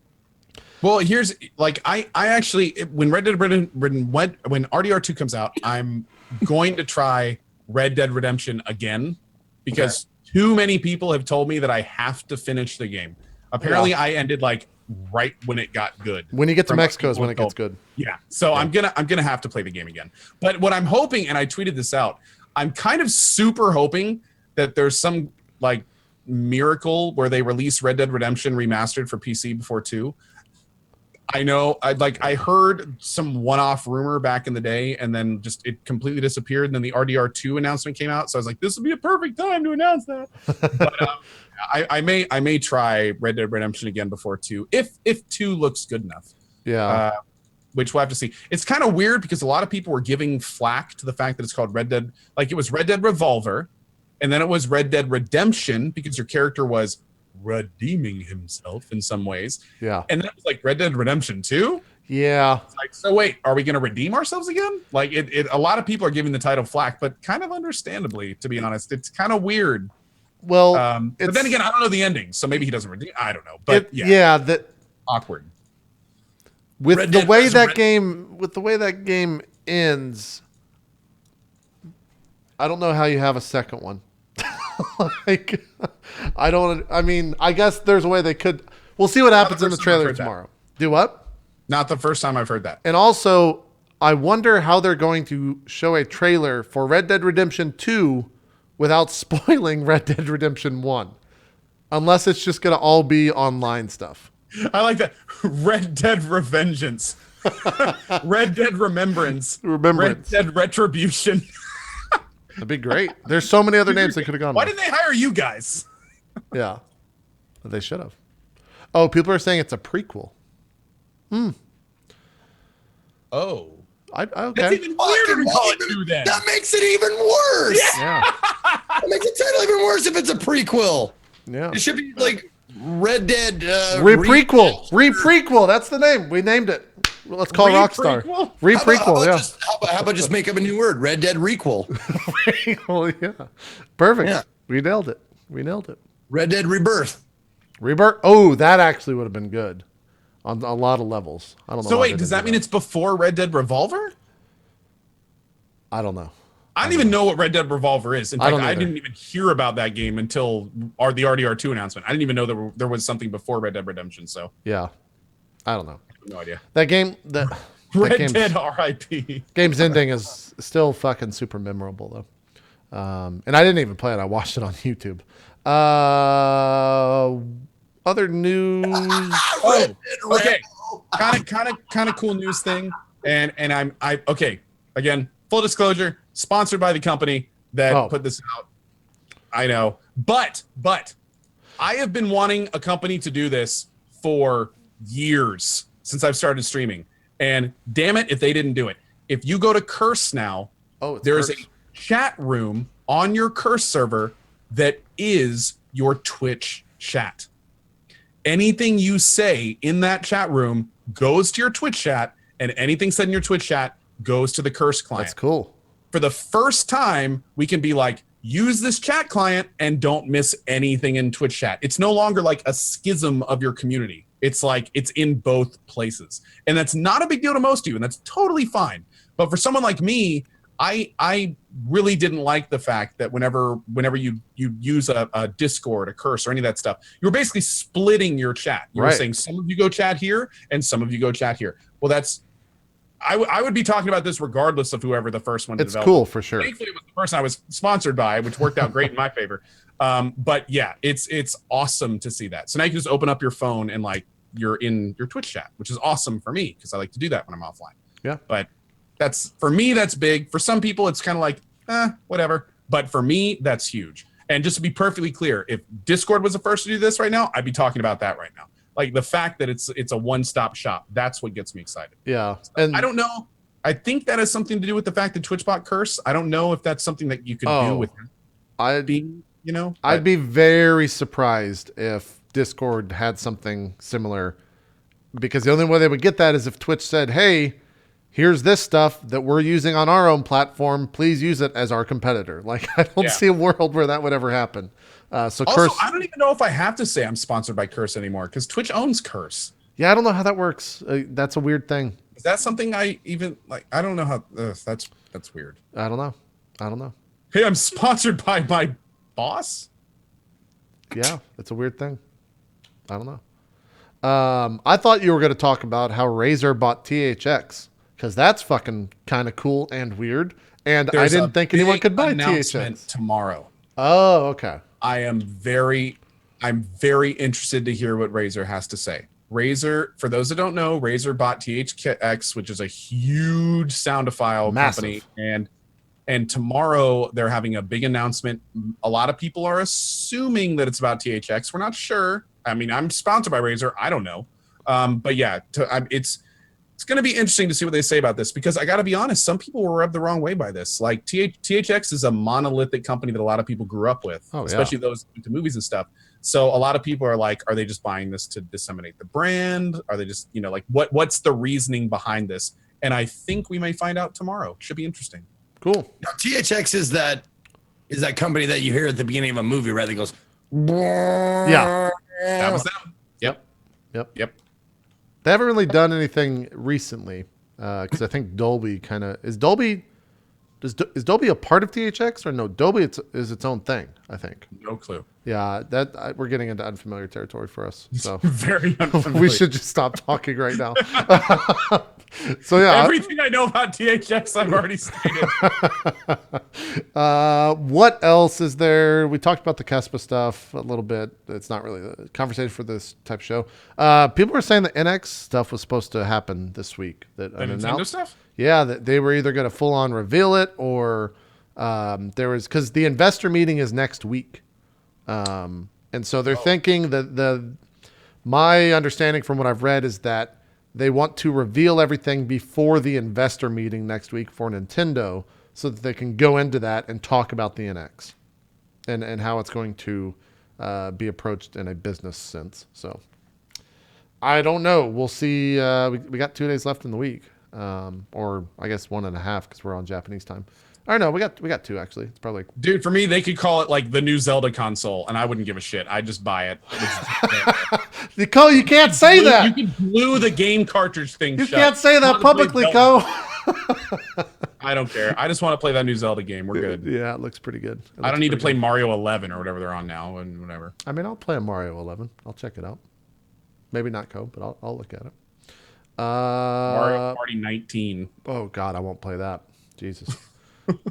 Well, here's like I actually when Red Dead Redemption when RDR2 comes out, I'm going to try Red Dead Redemption again because too many people have told me that I have to finish the game. Apparently, I ended like right when it got good. When you get to Mexico is when it gets good. Yeah, so I'm gonna have to play the game again. But what I'm hoping, and I tweeted this out, I'm kind of super hoping that there's some like miracle where they release Red Dead Redemption remastered for PC before 2. I know I heard some one-off rumor back in the day and then just it completely disappeared, and then the RDR2 announcement came out, so I was like, this would be a perfect time to announce that. But I may try Red Dead Redemption again before 2 if 2 looks good enough. Yeah. Which we'll have to see. It's kind of weird because a lot of people were giving flack to the fact that it's called Red Dead, like it was Red Dead Revolver, and then it was Red Dead Redemption because your character was redeeming himself in some ways. Yeah. And then it was like Red Dead Redemption 2. Yeah. It's like, so wait, are we going to redeem ourselves again? Like a lot of people are giving the title flack, but kind of understandably, to be honest. It's kind of weird. Well, but then again, I don't know the ending, so maybe he doesn't redeem. I don't know. But awkward. Red With the Dead way that game ends, I don't know how you have a second one. Like, I guess there's a way they could. We'll see what happens in the trailer tomorrow. Do what? Not the first time I've heard that. And also, I wonder how they're going to show a trailer for Red Dead Redemption 2 without spoiling Red Dead Redemption 1. Unless it's just going to all be online stuff. I like that. Red Dead Revengeance. Red Dead Remembrance. Red Dead Retribution. That'd be great. There's so many other names they could have gone Why with. didn't they hire you guys? Yeah. They should have. Oh, people are saying it's a prequel. Oh. Okay. That's even weirder to call it 2 then. That makes it even worse. Yeah. That makes the title even worse if it's a prequel. Yeah. It should be like Red Dead. Re-prequel. That's the name. We named it. Let's call Rockstar. Re-prequel, yeah. How about just make up a new word? Red Dead Requel. Requel, yeah. Perfect. Yeah. We nailed it. Red Dead Rebirth. Rebirth. Oh, that actually would have been good on a lot of levels. I don't know. So wait, does that mean it's before Red Dead Revolver? I don't know. I don't even know what Red Dead Revolver is. In fact, I didn't even hear about that game until the RDR2 announcement. I didn't even know there was something before Red Dead Redemption. So Yeah. I don't know. no idea. That game, Red Dead RIP. game's ending is still fucking super memorable though. And I didn't even play it. I watched it on YouTube. Other news. Okay. Kind of cool news thing. And okay. Again, full disclosure, sponsored by the company that put this out. I know. But I have been wanting a company to do this for years since I've started streaming. And damn it if they didn't do it. If you go to Curse now, there's a chat room on your Curse server that is your Twitch chat. Anything you say in that chat room goes to your Twitch chat, and anything said in your Twitch chat goes to the Curse client. That's cool. For the first time, we can be like, use this chat client and don't miss anything in Twitch chat. It's no longer like a schism of your community. It's like it's in both places. And that's not a big deal to most of you, and that's totally fine. But for someone like me, I really didn't like the fact that whenever you use a Discord, a Curse, or any of that stuff, you were basically splitting your chat. You were saying some of you go chat here and some of you go chat here. Well, that's I would be talking about this regardless of whoever the first one to develop. It's cool for sure. Thankfully, it was the person I was sponsored by, which worked out great in my favor. But yeah, it's awesome to see that. So now you can just open up your phone and like you're in your Twitch chat, which is awesome for me because I like to do that when I'm offline. Yeah. But that's for me, that's big. For some people, it's kind of like, whatever. But for me, that's huge. And just to be perfectly clear, if Discord was the first to do this right now, I'd be talking about that right now. Like the fact that it's a one-stop shop, that's what gets me excited. Yeah. So And I don't know. I think that has something to do with the fact that Twitch bought Curse. I don't know if that's something that you could do with being, I'd be very surprised if Discord had something similar, because the only way they would get that is if Twitch said, hey, here's this stuff that we're using on our own platform. Please use it as our competitor. Like, I don't see a world where that would ever happen. So also, Curse, I don't even know if I have to say I'm sponsored by Curse anymore because Twitch owns Curse. Yeah, I don't know how that works. That's a weird thing. Is that something I even like? I don't know how. That's weird. I don't know. Hey, I'm sponsored by my boss. Yeah, it's a weird thing. I don't know. I thought you were going to talk about how Razer bought THX, because that's fucking kind of cool and weird. And I didn't think anyone could buy THX tomorrow. Oh, okay. I'm very interested to hear what Razer has to say. Razer, for those that don't know, Razer bought THX, which is a huge soundophile company, and tomorrow they're having a big announcement. A lot of people are assuming that it's about THX. We're not sure. I mean, I'm sponsored by Razer. I don't know. But yeah, it's going to be interesting to see what they say about this, because I got to be honest, some people were rubbed the wrong way by this. Like THX is a monolithic company that a lot of people grew up with, especially those into movies and stuff. So a lot of people are like, are they just buying this to disseminate the brand? Are they just, like what's the reasoning behind this? And I think we may find out tomorrow. Should be interesting. Cool. Now, THX is that company that you hear at the beginning of a movie, right? That goes, yeah, that was them. Yep. They haven't really done anything recently, because I think Dolby is Dolby a part of THX, or no? Dolby is its own thing, I think. No clue. Yeah, we're getting into unfamiliar territory for us. So very unfamiliar. We should just stop talking right now. So yeah, everything I know about THX I've already stated. What else is there? We talked about the Kespa stuff a little bit. It's not really a conversation for this type of show. People were saying the NX stuff was supposed to happen this week. The Nintendo stuff? Yeah, that they were either going to full on reveal it, or there was, because the investor meeting is next week. And so they're thinking that my understanding from what I've read is that they want to reveal everything before the investor meeting next week for Nintendo, so that they can go into that and talk about the NX and how it's going to be approached in a business sense. So I don't know. We'll see. We got 2 days left in the week, or I guess 1.5 because we're on Japanese time. Or no, we got 2 actually. It's probably dude, for me, they could call it like the new Zelda console, and I wouldn't give a shit. I'd just buy it. Cole, you can't say that. You can glue the game cartridge thing. You can't say that publicly, Cole. I don't care. I just want to play that new Zelda game. We're good. Yeah, it looks pretty good. I don't need to play Mario 11 or whatever they're on now, and whatever. I mean, I'll play a Mario 11. I'll check it out. Maybe not Cole, but I'll look at it. Mario Party 19. Oh God, I won't play that. Jesus.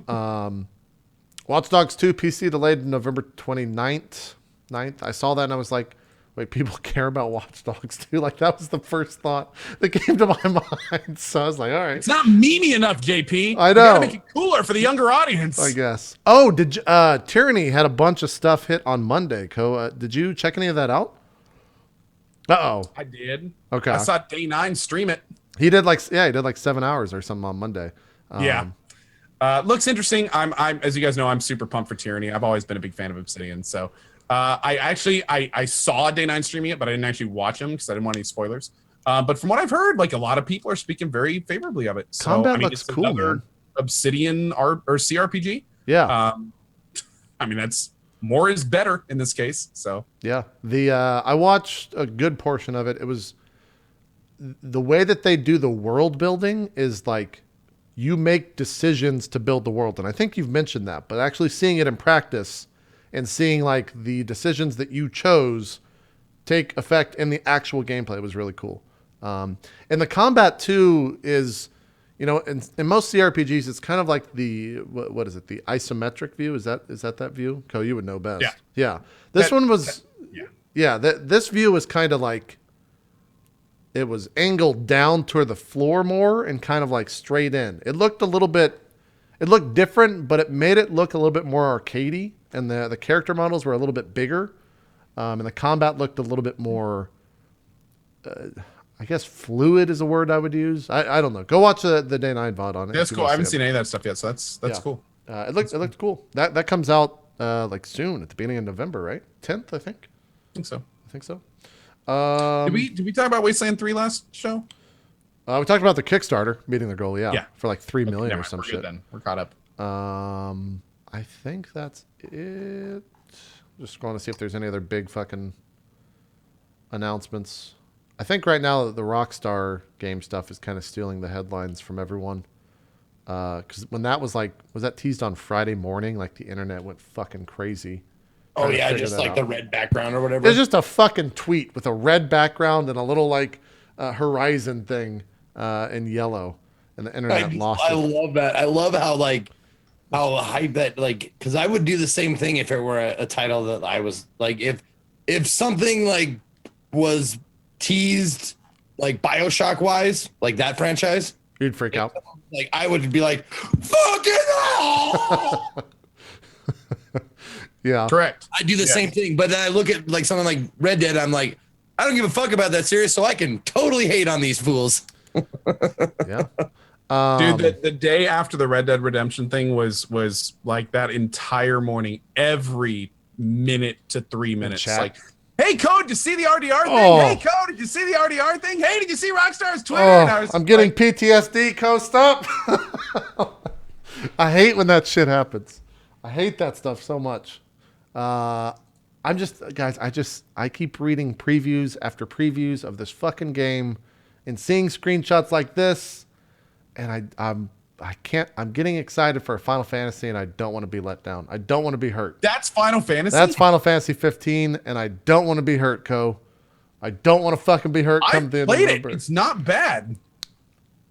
Watch Dogs 2 PC delayed November 29th. I saw that and I was like, wait, people care about Watch Dogs too? Like, that was the first thought that came to my mind. So I was like, all right. It's not memey enough, JP. I know. You gotta make it cooler for the younger audience. I guess. Oh, did you, Tyranny had a bunch of stuff hit on Monday, did you check any of that out? Uh-oh. I did. Okay. I saw Day 9 stream it. He did like 7 hours or something on Monday. Yeah. Looks interesting. I'm as you guys know, I'm super pumped for Tyranny. I've always been a big fan of Obsidian. So I saw Day 9 streaming it, but I didn't actually watch him because I didn't want any spoilers. But from what I've heard, like a lot of people are speaking very favorably of it. So, Combat looks cool, man. Obsidian art or CRPG. Yeah. I mean, that's more is better in this case. So yeah, I watched a good portion of it. It was the way that they do the world building is like you make decisions to build the world, and I think you've mentioned that. But actually seeing it in practice and seeing like the decisions that you chose take effect in the actual gameplay was really cool. And the combat too is, you know, in most CRPGs, it's kind of like the what is it? The isometric view? Is that view? Co, you would know best. Yeah. This one was. This view was kind of like it was angled down toward the floor more and kind of like straight in. It looked different, but it made it look a little bit more arcadey, and the character models were a little bit bigger, and the combat looked a little bit more. I guess fluid is a word I would use. I don't know. Go watch the Day 9 VOD on it. That's cool. I haven't seen any of that stuff yet, so that's cool. It looked cool. That comes out like soon at the beginning of November, right? 10th, I think. I think so. Did we talk about Wasteland 3 last show? We talked about the Kickstarter meeting their goal, yeah. For like 3 million or some shit. Then we're caught up. I think that's it. Just going to see if there's any other big fucking announcements. I think right now the Rockstar game stuff is kind of stealing the headlines from everyone. Because when that was that teased on Friday morning? Like the internet went fucking crazy. Oh yeah, just like the red background or whatever. It's just a fucking tweet with a red background and a little like Horizon thing in yellow, and the internet lost it. I love that. I love how hype that, like, because I would do the same thing if it were a title that I was like, if something like was teased like BioShock wise, like that franchise, you'd freak out. Like I would be like, fucking hell. Yeah, correct. I do the same thing, but then I look at like something like Red Dead. I'm like, I don't give a fuck about that series, so I can totally hate on these fools. Yeah, dude. The day after the Red Dead Redemption thing was like that entire morning, every minute to 3 minutes, like, hey, Code, did you see the RDR thing? Hey, Code, did you see the RDR thing? Hey, did you see Rockstar's Twitter? I'm getting PTSD, Code, stop. I hate when that shit happens. I hate that stuff so much. I'm just, guys, I keep reading previews after previews of this fucking game and seeing screenshots like this, and I'm getting excited for a Final Fantasy, and I don't want to be let down. I don't want to be hurt. That's Final Fantasy? That's Final Fantasy 15, and I don't want to be hurt, Co. I don't want to fucking be hurt. I played it. It's not bad.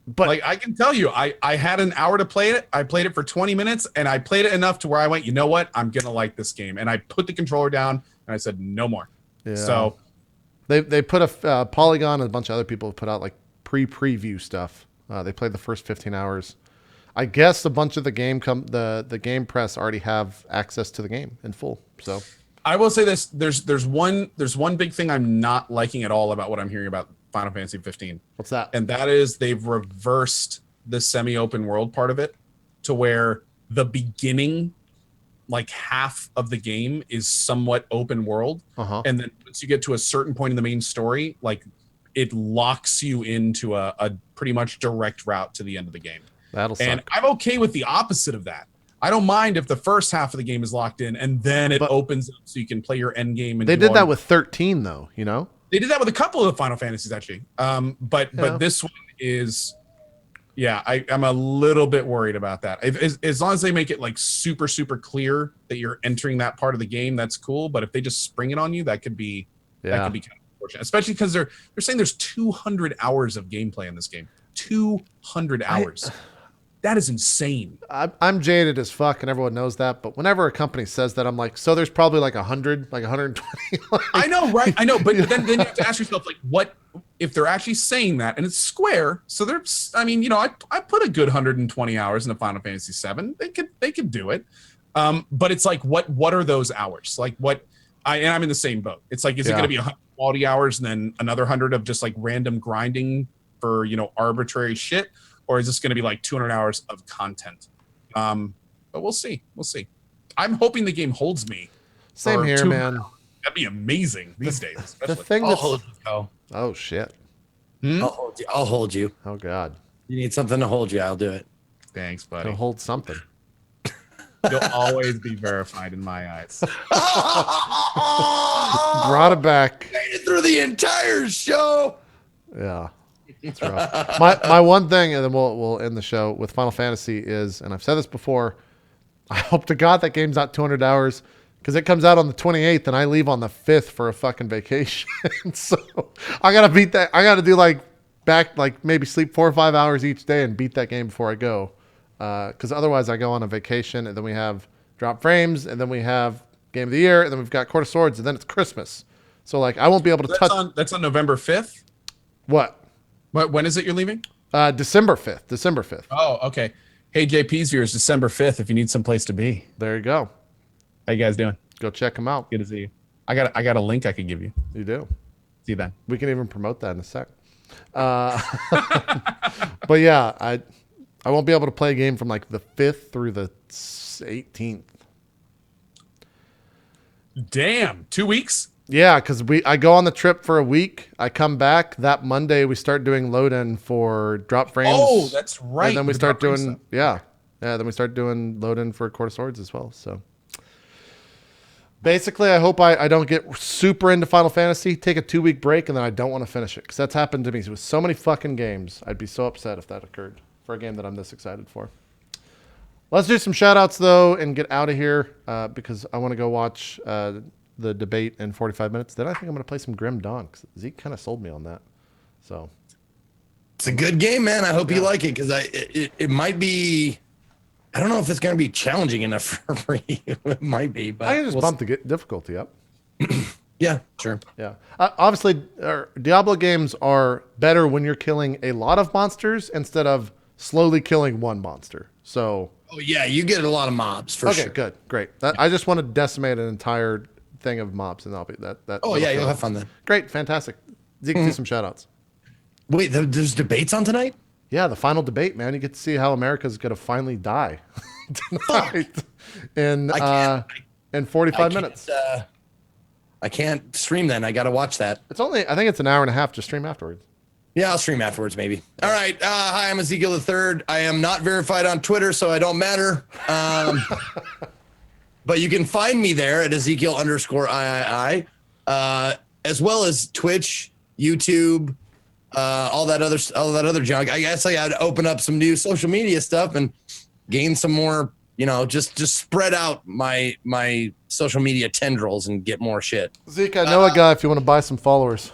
But like, I can tell you, I had an hour to play it. I played it for 20 minutes, and I played it enough to where I went, you know what? I'm going to like this game. And I put the controller down, and I said, no more. Yeah. So they put a Polygon and a bunch of other people have put out like preview stuff. They played the first 15 hours. I guess a bunch of the game press already have access to the game in full. So I will say this: there's one big thing I'm not liking at all about what I'm hearing about Final Fantasy 15. What's that? And that is they've reversed the semi-open world part of it to where the beginning, like half of the game, is somewhat open world, and then once you get to a certain point in the main story, like it locks you into a pretty much direct route to the end of the game. That'll suck. And I'm okay with the opposite of that. I don't mind if the first half of the game is locked in and then it opens up so you can play your end game. And they did that with 13, though. You know, they did that with a couple of Final Fantasies actually. But this one is, I'm a little bit worried about that. As long as they make it like super clear that you're entering that part of the game, that's cool. But if they just spring it on you, that could be kind of unfortunate. Especially because they're saying there's 200 hours of gameplay in this game. 200 hours. That is insane. I'm jaded as fuck, and everyone knows that. But whenever a company says that, I'm like, so there's probably like 100, like 120. I know, right? I know, but then you have to ask yourself, like, what if they're actually saying that? And it's Square, so there's, I mean, I put a good 120 hours in a Final Fantasy VII. They could do it, but it's like, what are those hours? Like, and I'm in the same boat. It's like, is it going to be 100 quality hours and then another 100 of just like random grinding for arbitrary shit? Or is this going to be like 200 hours of content? But we'll see. I'm hoping the game holds me. Same here, man. That'd be amazing these days. Especially. The thing I'll that's... hold you, Go. Oh, shit. I'll hold you. Oh, God. You need something to hold you. I'll do it. Thanks, buddy. To hold something. You'll always be verified in my eyes. Brought it back. Made it through the entire show. Yeah. It's rough. My one thing, and then we'll end the show with Final Fantasy is, and I've said this before, I hope to God that game's not 200 hours because it comes out on the 28th and I leave on the 5th for a fucking vacation. So I got to beat that. I got to do maybe sleep 4 or 5 hours each day and beat that game before I go. Because otherwise I go on a vacation and then we have Drop Frames and then we have Game of the Year and then we've got Court of Swords and then it's Christmas. So like I won't be able to touch. That's on November 5th? What? When is it you're leaving? December 5th. Oh, okay. Hey, JP's viewers, December 5th if you need some place to be. There you go. How you guys doing? Go check them out. Good to see you. I got a link I could give you. You do. See you then. We can even promote that in a sec. But yeah, I won't be able to play a game from like the 5th through the 18th. Damn, 2 weeks? Yeah, because I go on the trip for a week. I come back that Monday. We start doing load in for Drop Frames. Oh, that's right. And then we start doing Then we start doing load in for Court of Swords as well. So basically, I hope I don't get super into Final Fantasy. Take a 2-week break and then I don't want to finish it because that's happened to me with so many fucking games. I'd be so upset if that occurred for a game that I'm this excited for. Let's do some shout outs though and get out of here because I want to go watch the debate in 45 minutes. Then I think I'm going to play some Grim Dawn because Zeke kind of sold me on that. So it's a good game, man. I hope you like it because it might be. I don't know if it's going to be challenging enough for you. It might be, but I can just bump the difficulty up. Yeah, sure. Yeah. Obviously, Diablo games are better when you're killing a lot of monsters instead of slowly killing one monster. So. Oh yeah, you get a lot of mobs for sure. Okay, good, great. I just want to decimate an entire thing of mobs, and I'll be that. Oh yeah, you'll have fun then. Great, fantastic. Zeke, do some shout outs. Wait, there's debates on tonight? Yeah, the final debate, man. You get to see how America's going to finally die tonight in 45 minutes. I can't stream then. I got to watch that. I think it's an hour and a half to stream afterwards. Yeah, I'll stream afterwards, maybe. All right. Hi, I'm Ezekiel III. I am not verified on Twitter, so I don't matter. But you can find me there at Ezekiel_III, as well as Twitch, YouTube, all that other junk. I guess I got to open up some new social media stuff and gain some more, just spread out my social media tendrils and get more shit. Zeke, I know a guy if you want to buy some followers.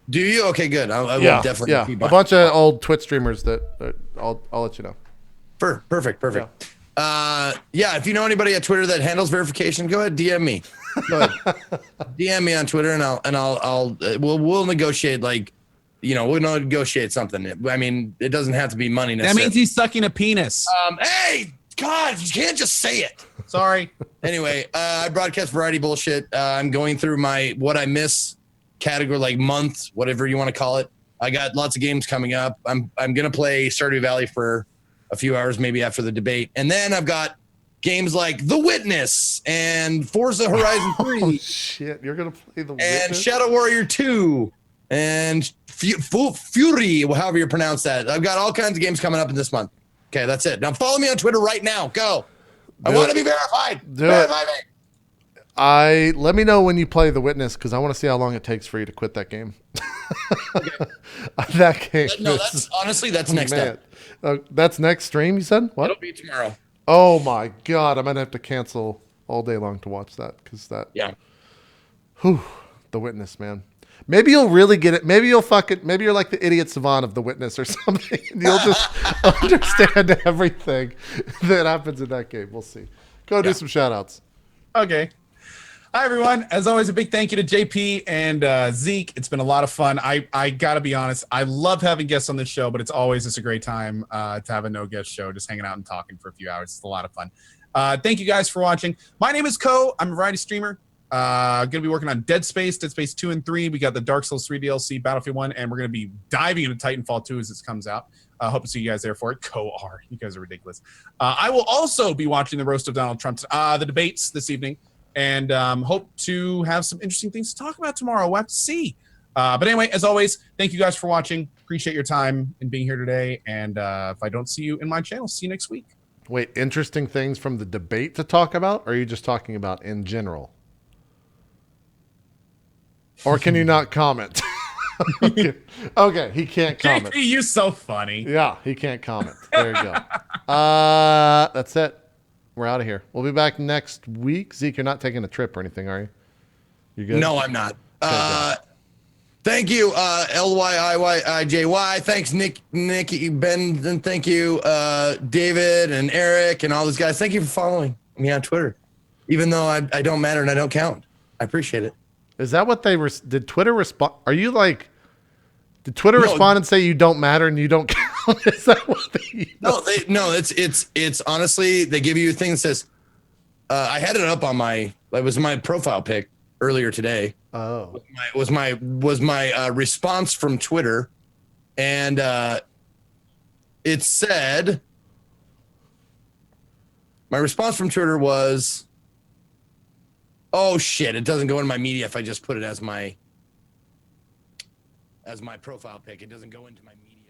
Do you? Okay, good. I will definitely. Yeah, a bunch of old Twitch streamers that I'll let you know. Perfect. Yeah, if you know anybody at Twitter that handles verification, go ahead, DM me. Go ahead, DM me on Twitter, and we'll negotiate we'll negotiate something. I mean, it doesn't have to be money That necessarily. means he's sucking a penis. Hey, God, you can't just say it. Sorry. Anyway, I broadcast variety bullshit. I'm going through my what I miss category, like month, whatever you want to call it. I got lots of games coming up. I'm gonna play Stardew Valley for a few hours, maybe after the debate, and then I've got games like The Witness and Forza Horizon 3. Oh shit, you're gonna play The Witness? And Shadow Warrior 2 and Fury, however you pronounce that. I've got all kinds of games coming up in this month. Okay, that's it. Now follow me on Twitter right now. Go. I want to be verified. Verify me. Let me know when you play The Witness because I want to see how long it takes for you to quit that game. Okay. That game. No, that's next step. That's next stream, you said? What? It'll be tomorrow. Oh my God, I might have to cancel all day long to watch that because that. Yeah. Whew, The Witness, man. Maybe you'll really get it. Maybe you'll maybe you're like the idiot savant of The Witness or something. And you'll just understand everything that happens in that game. We'll see. Go do some shout outs. Okay. Hi, everyone. As always, a big thank you to JP and Zeke. It's been a lot of fun. I got to be honest. I love having guests on this show, but it's always just a great time to have a no-guest show, just hanging out and talking for a few hours. It's a lot of fun. Thank you guys for watching. My name is Ko. I'm a variety streamer. Going to be working on Dead Space 2 and 3. We got the Dark Souls 3 DLC, Battlefield 1, and we're going to be diving into Titanfall 2 as this comes out. Hope to see you guys there for it. Ko-R. You guys are ridiculous. I will also be watching the roast of Donald Trump, the debates this evening. And hope to have some interesting things to talk about tomorrow. We'll have to see. But anyway, as always, thank you guys for watching. Appreciate your time and being here today. And if I don't see you in my channel, see you next week. Wait, interesting things from the debate to talk about? Or are you just talking about in general? Or can you not comment? Okay, he can't comment. JP, you're so funny. Yeah, he can't comment. There you go. That's it. We're out of here. We'll be back next week. Zeke, you're not taking a trip or anything, are you? You good? No, I'm not. Thank you, LYIYIJY. Thanks, Nicky, Ben, and thank you, David and Eric and all those guys. Thank you for following me on Twitter, even though I don't matter and I don't count. I appreciate it. Is that what they did? Twitter respond? Are you like? Did Twitter respond and say you don't matter and you don't count? Is that what they? No, it's honestly they give you a thing that says. I had it up on it was my profile pic earlier today. Oh, was my response from Twitter, and it said my response from Twitter was, "Oh shit! It doesn't go in my media if I just put it as my profile pic. It doesn't go into my media."